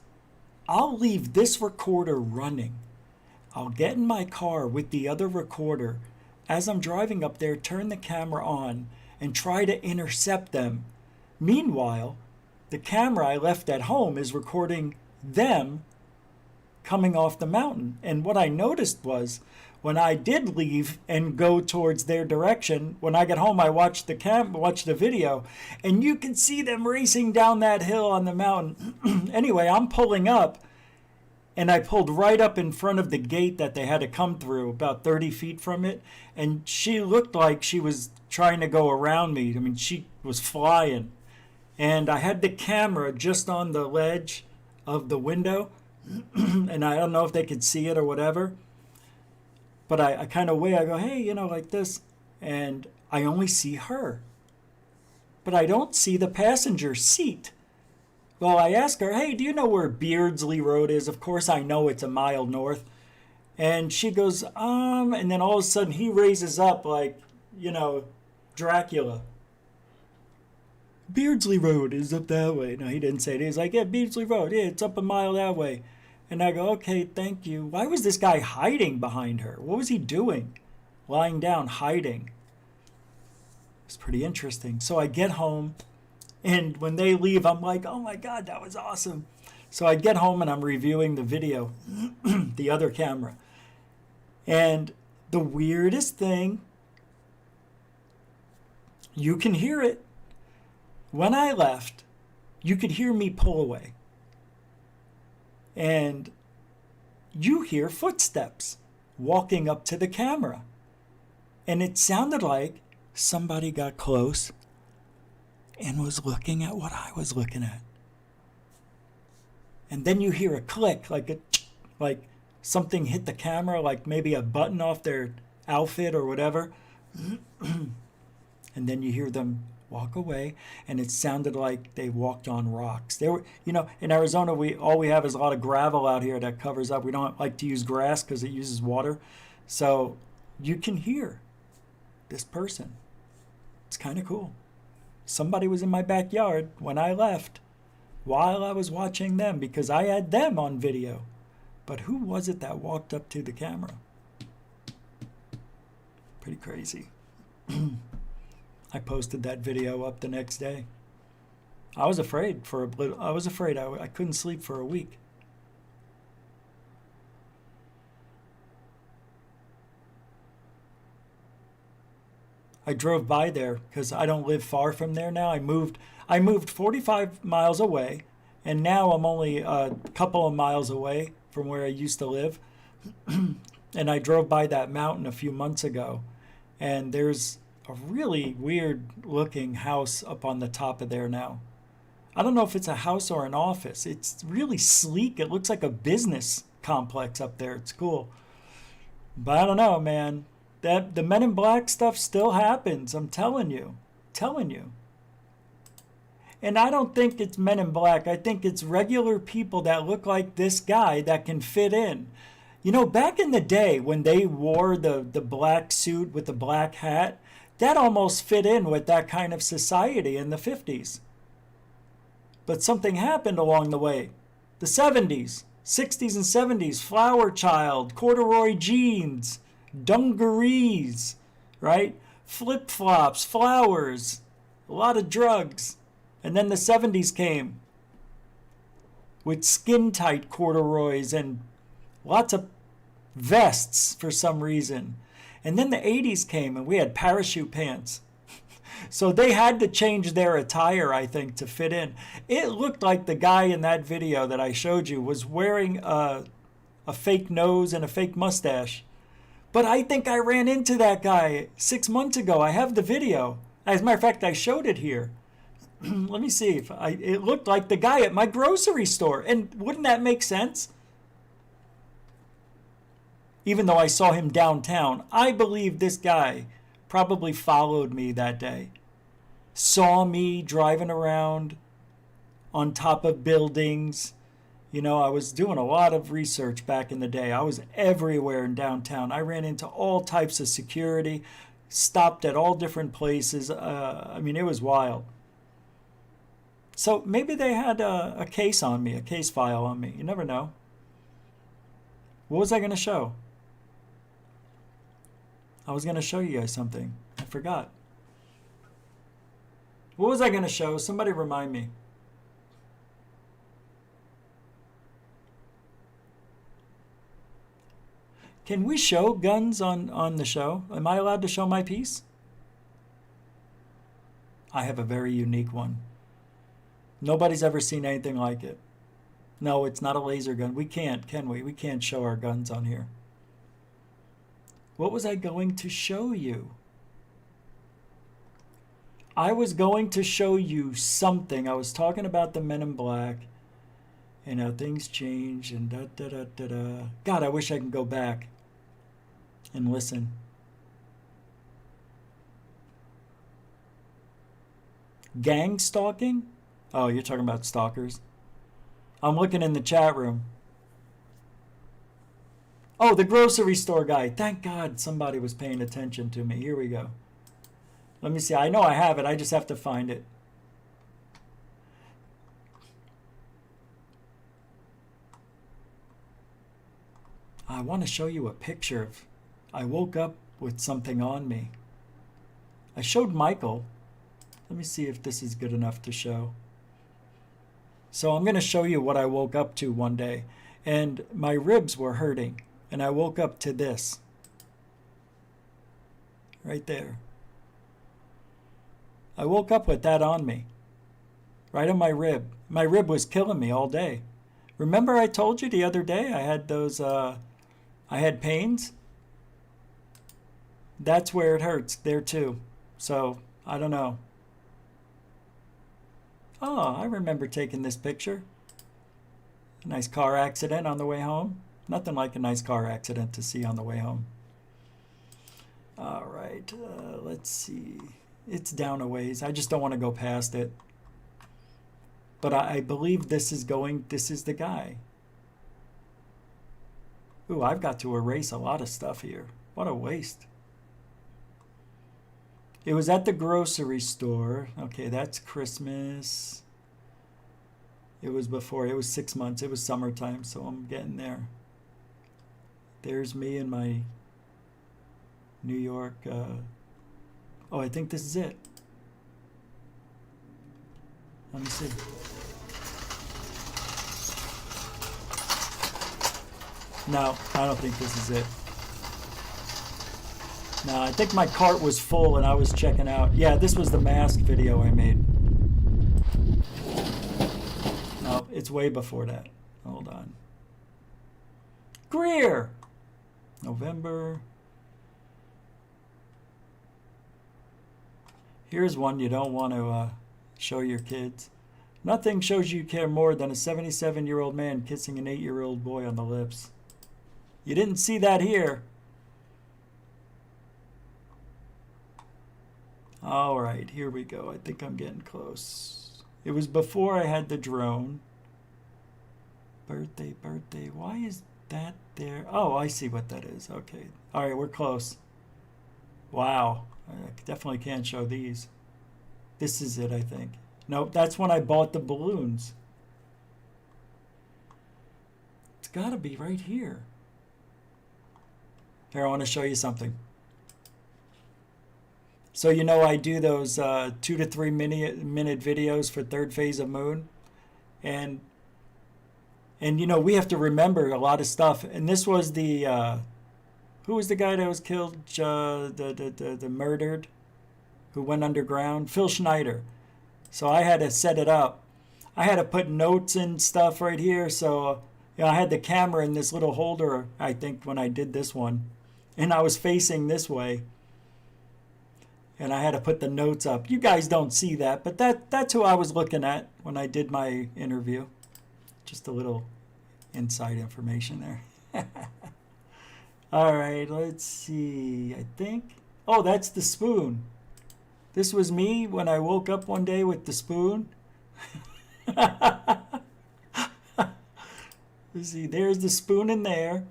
I'll leave this recorder running. I'll get in my car with the other recorder. As I'm driving up there, turn the camera on and try to intercept them. Meanwhile, the camera I left at home is recording them coming off the mountain. And what I noticed was, when I did leave and go towards their direction, when I got home, I watched the video, and you can see them racing down that hill on the mountain. Anyway, I'm pulling up, and I pulled right up in front of the gate that they had to come through, about 30 feet from it, and she looked like she was trying to go around me. I mean, she was flying, and I had the camera just on the ledge of the window, and I don't know if they could see it or whatever. But I kind of wait, I go, hey, you know, like this. And I only see her. But I don't see the passenger seat. Well, I ask her, hey, do you know where Beardsley Road is? Of course, I know it's a mile north. And she goes, and then all of a sudden he raises up like, you know, Dracula. Beardsley Road is up that way. No, he didn't say it. He's like, yeah, Beardsley Road. Yeah, it's up a mile that way. And I go, okay, thank you. Why was this guy hiding behind her? What was he doing? Lying down, hiding. It's pretty interesting. So I get home, and when they leave, I'm like, oh my God, that was awesome. So I get home, and I'm reviewing the video, the other camera. And the weirdest thing, you can hear it. When I left, you could hear me pull away. And you hear footsteps walking up to the camera. And it sounded like somebody got close and was looking at what I was looking at. And then you hear a click, like something hit the camera, like maybe a button off their outfit or whatever. And then you hear them walk away, and it sounded like they walked on rocks. They were, you know, in Arizona, all we have is a lot of gravel out here that covers up. We don't like to use grass because it uses water. So you can hear this person. It's kind of cool. Somebody was in my backyard when I left while I was watching them because I had them on video. But who was it that walked up to the camera? Pretty crazy. I posted that video up the next day. I was afraid I couldn't sleep for a week. I drove by there because I don't live far from there now. I moved 45 miles away, and now I'm only a couple of miles away from where I used to live. And I drove by that mountain a few months ago, and there's a really weird looking house up on the top of there now. I don't know if it's a house or an office. It's really sleek. It looks like a business complex up there. It's cool. But I don't know, man. The Men in Black stuff still happens. I'm telling you. And I don't think it's Men in Black. I think it's regular people that look like this guy that can fit in. You know, back in the day when they wore the black suit with the black hat, that almost fit in with that kind of society in the 50s. But something happened along the way. The 70s, 60s and 70s, flower child, corduroy jeans, dungarees, right? Flip-flops, flowers, a lot of drugs. And then the 70s came with skin-tight corduroys and lots of vests for some reason. And then the 80s came and we had parachute pants. So they had to change their attire, I think, to fit in. It looked like the guy in that video that I showed you was wearing a fake nose and a fake mustache. But I think I ran into that guy 6 months ago. I have the video. As a matter of fact, I showed it here. Let me see if it looked like the guy at my grocery store. And wouldn't that make sense? Even though I saw him downtown, I believe this guy probably followed me that day. Saw me driving around on top of buildings. You know, I was doing a lot of research back in the day. I was everywhere in downtown. I ran into all types of security, stopped at all different places. I mean, it was wild. So maybe they had a case on me, a case file on me. You never know. What was I going to show? I was going to show you guys something. I forgot. What was I going to show? Somebody remind me. Can we show guns on the show? Am I allowed to show my piece? I have a very unique one. Nobody's ever seen anything like it. No, it's not a laser gun. We can't, can we? We can't show our guns on here. What was I going to show you? I was going to show you something. I was talking about the Men in Black and how things change and da-da-da-da-da. God, I wish I could go back and listen. Gang stalking? Oh, you're talking about stalkers? I'm looking in the chat room. Oh, the grocery store guy. Thank God somebody was paying attention to me. Here we go. Let me see. I know I have it. I just have to find it. I want to show you a picture of... I woke up with something on me. I showed Michael. Let me see if this is good enough to show. So I'm going to show you what I woke up to one day. And my ribs were hurting. And I woke up to this. Right there. I woke up with that on me. Right on my rib. My rib was killing me all day. Remember I told you the other day I had those, I had pains? That's where it hurts there too. So, I don't know. Oh, I remember taking this picture. A nice car accident on the way home. Nothing like a nice car accident to see on the way home. All right, let's see. It's down a ways. I just don't want to go past it. But I believe this is the guy. Ooh, I've got to erase a lot of stuff here. What a waste. It was at the grocery store. Okay, that's Christmas. It was before. It was 6 months. It was summertime, so I'm getting there. There's me in my New York. Oh, I think this is it. Let me see. No, I don't think this is it. No, I think my cart was full and I was checking out. Yeah, this was the mask video I made. No, it's way before that. Hold on. Greer! November. Here's one you don't want to show your kids. Nothing shows you care more than a 77-year-old man kissing an 8-year-old boy on the lips. You didn't see that here. All right, here we go. I think I'm getting close. It was before I had the drone. Birthday. Why is that there? Oh, I see what that is. Okay. All right, we're close. Wow. I definitely can't show these. This is it, I think. Nope, that's when I bought the balloons. It's got to be right here. Here, I want to show you something. So you know I do those 2 to 3 minute videos for third phase of moon, and And, you know, we have to remember a lot of stuff. And this was the, who was the guy that was killed, the murdered, who went underground? Phil Schneider. So I had to set it up. I had to put notes and stuff right here. So, you know, I had the camera in this little holder, I think, when I did this one. And I was facing this way. And I had to put the notes up. You guys don't see that, but that's who I was looking at when I did my interview. Just a little inside information there. All right, let's see. I think, oh, that's the spoon. This was me when I woke up one day with the spoon. Let's see, there's the spoon in there.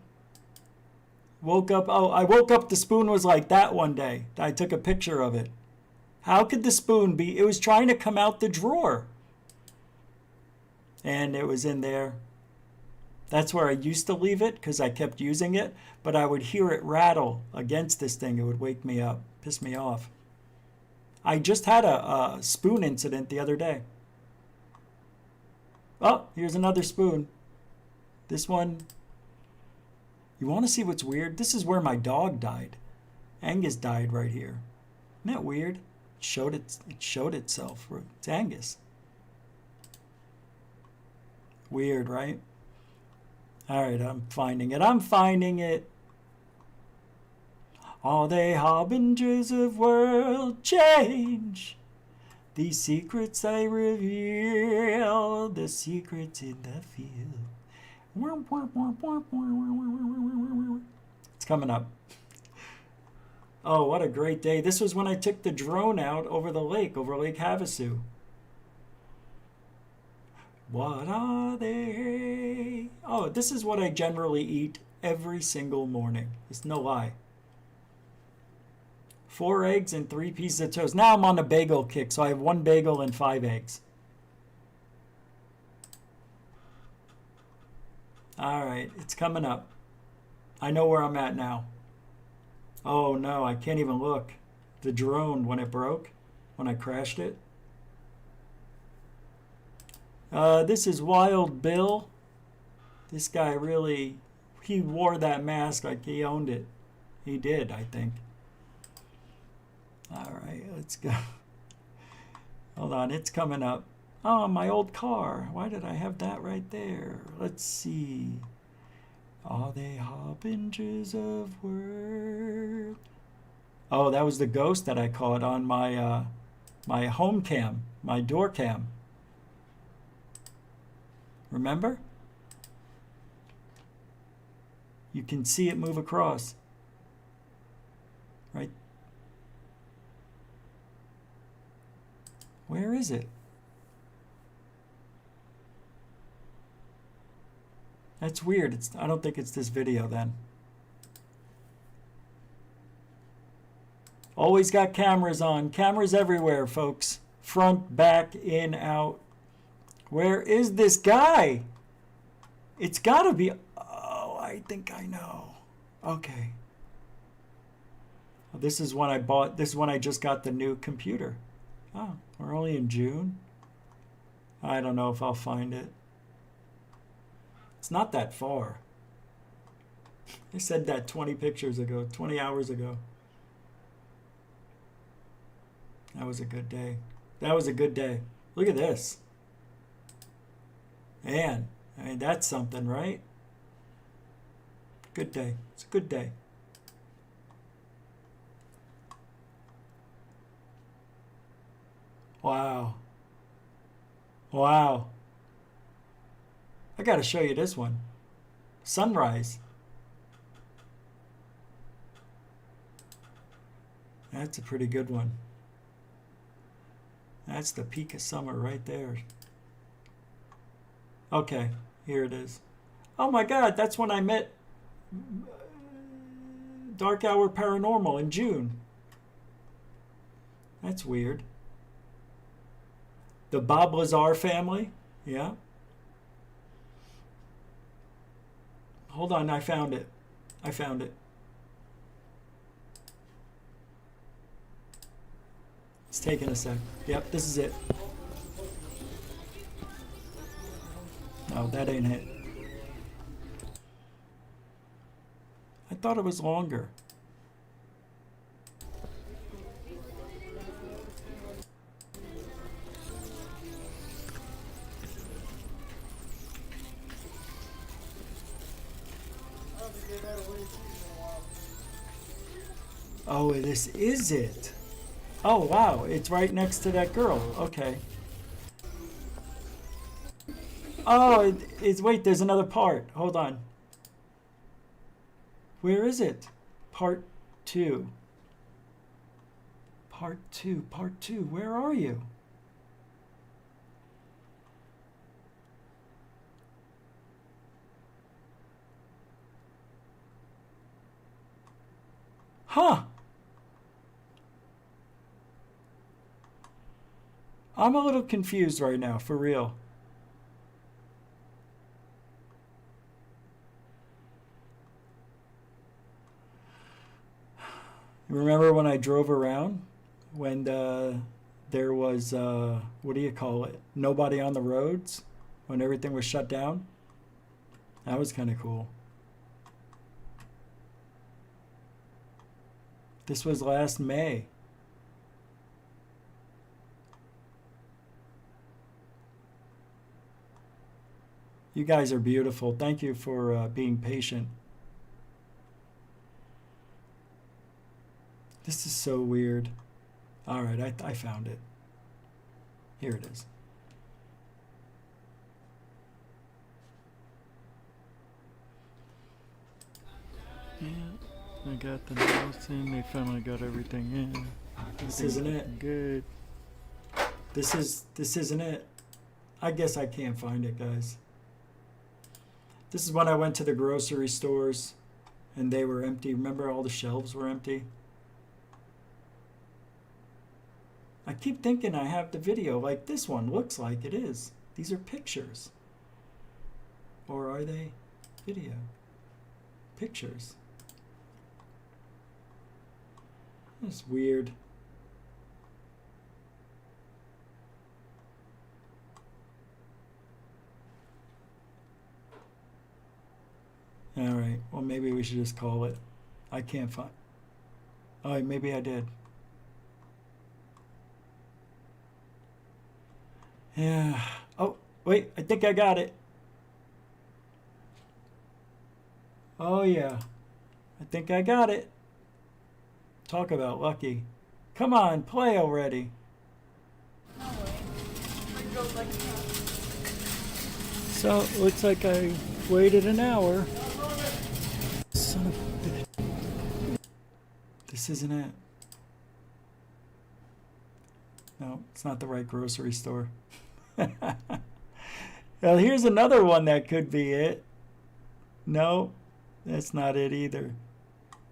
Woke up, oh, I woke up, the spoon was like that one day. I took a picture of it. How could the spoon be? It was trying to come out the drawer. And it was in there. That's where I used to leave it because I kept using it. But I would hear it rattle against this thing. It would wake me up, piss me off. I just had a spoon incident the other day. Oh, here's another spoon. This one. You want to see what's weird? This is where my dog died. Angus died right here. Isn't that weird? It showed itself. It's Angus. Weird, right? All right, I'm finding it. I'm finding it. Are they harbingers of world change? These secrets I reveal, the secrets in the field. It's coming up. Oh, what a great day. This was when I took the drone out over the lake, over Lake Havasu. What are they? Oh, this is what I generally eat every single morning. It's no lie. 4 eggs and 3 pieces of toast. Now I'm on a bagel kick, so I have 1 bagel and 5 eggs. All right, it's coming up. I know where I'm at now. Oh no, I can't even look. The drone, when it broke, when I crashed it. This is Wild Bill. This guy really, he wore that mask like he owned it. He did, I think. All right, let's go. Hold on, it's coming up. Oh, my old car. Why did I have that right there? Let's see. Are they harbingers of world? Oh, that was the ghost that I caught on my my home cam, my door cam. Remember? You can see it move across. Right? Where is it? That's weird. I don't think it's this video then. Always got cameras on. Cameras everywhere, folks. Front, back, in, out. Where is this guy? It's gotta be... Oh, I think I know. Okay. This is when I bought... This is when I just got the new computer. Oh, we're only in June. I don't know if I'll find it. It's not that far. I said that 20 pictures ago, 20 hours ago. That was a good day. That was a good day. Look at this. Man, I mean, that's something, right? Good day. It's a good day. Wow. Wow. I gotta show you this one. Sunrise. That's a pretty good one. That's the peak of summer right there. Okay, here it is. Oh my God, that's when I met Dark Hour Paranormal in June. That's weird. The Bob Lazar family, yeah. Hold on, I found it. I found it. It's taking a sec. Yep, this is it. No, that ain't it. I thought it was longer. Oh, this is it. Oh, wow. It's right next to that girl. Okay. Oh, it's... Wait, there's another part. Hold on. Where is it? Part 2. Part 2. Part 2. Where are you? Huh. I'm a little confused right now, for real. Remember when I drove around? When there was, what do you call it? Nobody on the roads? When everything was shut down? That was kind of cool. This was last May. You guys are beautiful. Thank you for being patient. This is so weird. All right, I found it. Here it is. Yeah, I got the notes in. They finally got everything in. This isn't it. Good. This isn't it. I guess I can't find it, guys. This is when I went to the grocery stores and they were empty. Remember, all the shelves were empty? I keep thinking I have the video like this one looks like it is. These are pictures. Or are they video? Pictures. That's weird. All right. Well, maybe we should just call it. I can't find. Oh, maybe I did. Yeah. Oh, wait. I think I got it. Oh, yeah. I think I got it. Talk about lucky. Come on, play already. So, it looks like I waited an hour. Son of a bitch. This isn't it. No, it's not the right grocery store. Well, here's another one that could be it. No, that's not it either.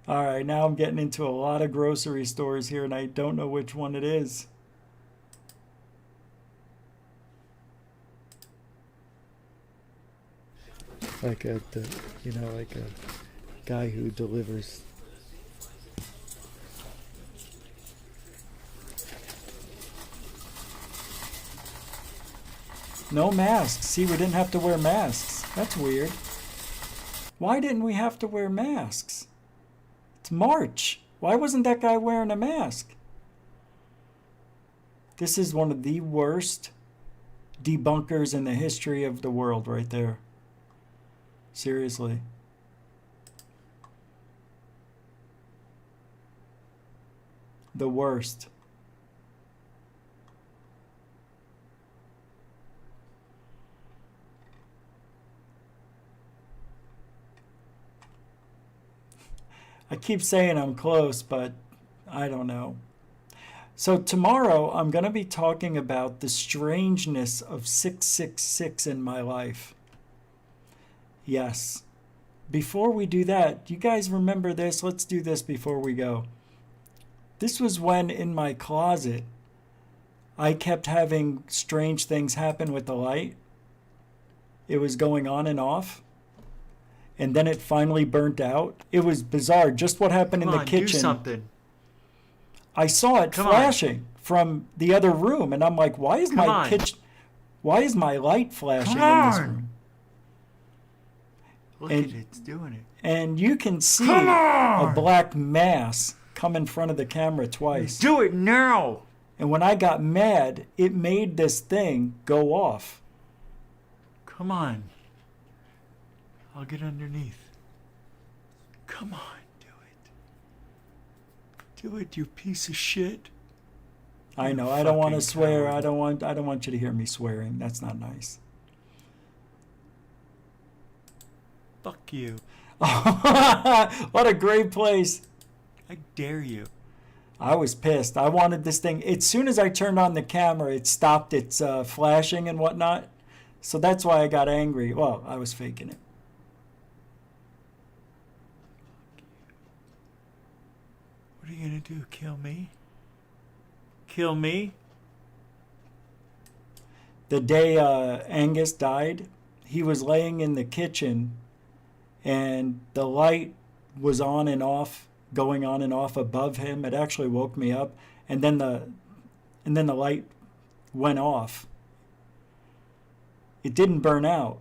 All right, now I'm getting into a lot of grocery stores here, and I don't know which one it is. Like a guy who delivers. No masks. See, we didn't have to wear masks. That's weird. Why didn't we have to wear masks? It's March. Why wasn't that guy wearing a mask? This is one of the worst debunkers in the history of the world right there. Seriously. The worst. I keep saying I'm close, but I don't know. So tomorrow I'm going to be talking about the strangeness of 666 in my life. Yes. Before we do that, you guys remember this? Let's do this before we go. This was when in my closet I kept having strange things happen with the light. It was going on and off. And then it finally burnt out. It was bizarre. Just what happened in the kitchen. Do something. I saw it flashing from the other room, and I'm like, why is my light flashing in this room? Look at it, it's doing it. And you can see a black mass come in front of the camera twice. Do it now! And when I got mad, it made this thing go off. Come on. I'll get underneath. Come on, do it. Do it, you piece of shit. I know, I don't want to swear. I don't want you to hear me swearing. That's not nice. Fuck you. What a great place. I dare you. I was pissed. I wanted this thing. As soon as I turned on the camera, it stopped its flashing and whatnot. So that's why I got angry. Well, I was faking it. What are you going to do? Kill me? Kill me? The day Angus died, he was laying in the kitchen and the light was on and off, going on and off above him. It actually woke me up, and then the light went off. It didn't burn out,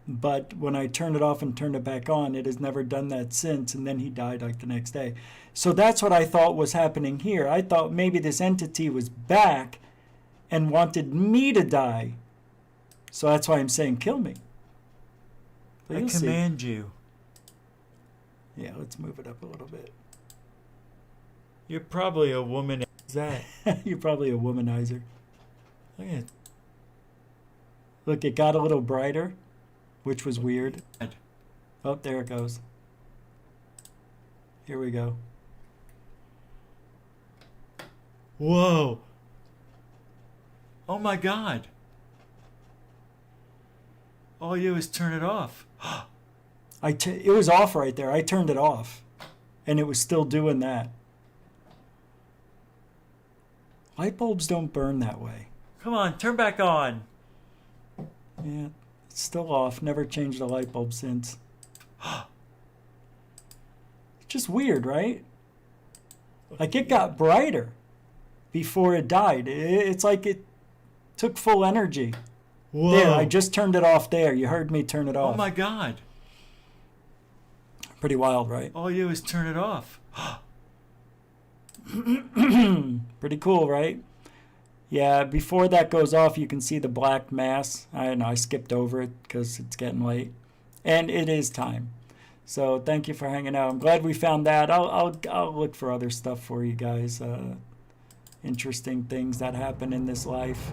but when I turned it off and turned it back on, it has never done that since. And then he died like the next day. So that's what I thought was happening here. I thought maybe this entity was back and wanted me to die. So that's why I'm saying kill me. But I you'll command see. you. Yeah, let's move it up a little bit. You're probably a woman. Is that? You're probably a womanizer. Look at it. Look, it got a little brighter, which was weird. Oh, there it goes. Here we go. Whoa. Oh my God. All you do is turn it off. It was off right there. I turned it off, and it was still doing that. Light bulbs don't burn that way. Come on, turn back on. Yeah, it's still off. Never changed the light bulb since. It's just weird, right? Like it got brighter before it died. It's like it took full energy. Whoa. There, I just turned it off there. You heard me turn it off. Oh my God. Pretty wild, right? All you do is turn it off. Pretty cool, right? Yeah, before that goes off, you can see the black mass. I know I skipped over it because it's getting late. And it is time. So thank you for hanging out. I'm glad we found that. I'll look for other stuff for you guys. Interesting things that happen in this life.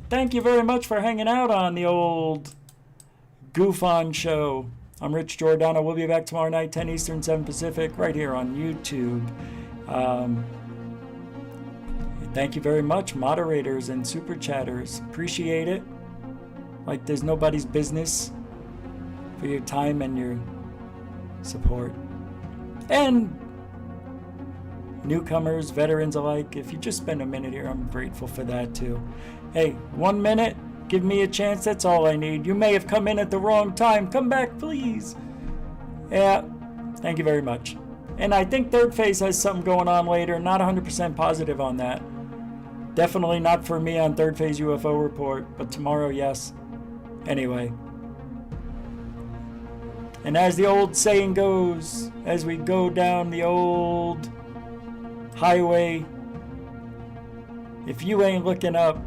Thank you very much for hanging out on the old Goof On show. I'm Rich Giordano. We'll be back tomorrow night, 10 Eastern, 7 Pacific, right here on YouTube. Thank you very much, moderators and super chatters. Appreciate it. Like there's nobody's business for your time and your support. And newcomers, veterans alike, if you just spend a minute here, I'm grateful for that too. Hey, 1 minute, give me a chance, that's all I need. You may have come in at the wrong time. Come back, please. Yeah, thank you very much. And I think Third Phase has something going on later. Not 100% positive on that. Definitely not for me on Third Phase UFO report, but tomorrow, yes. Anyway. And as the old saying goes, as we go down the old highway, if you ain't looking up,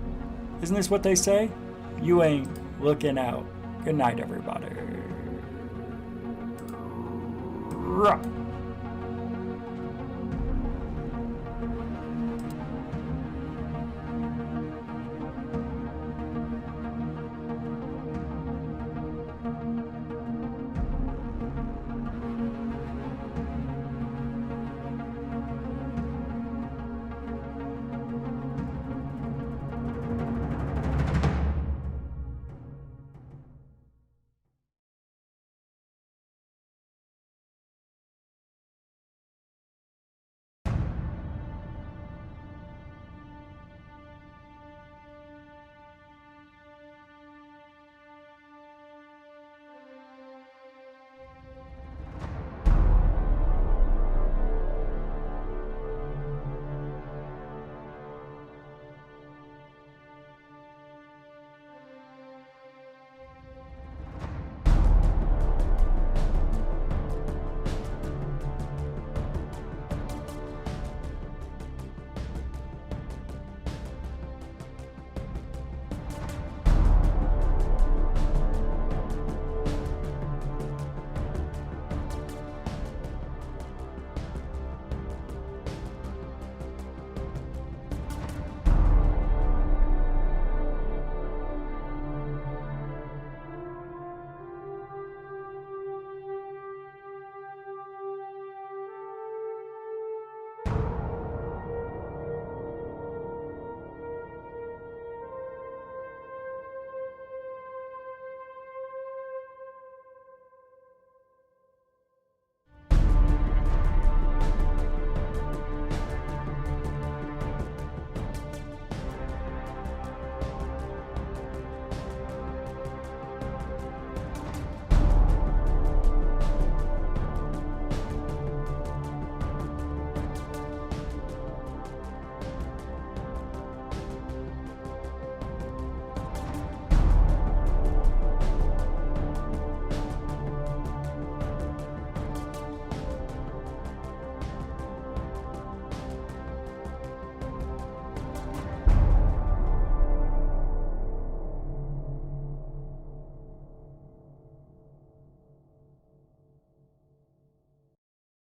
isn't this what they say? You ain't looking out. Good night, everybody. Rah.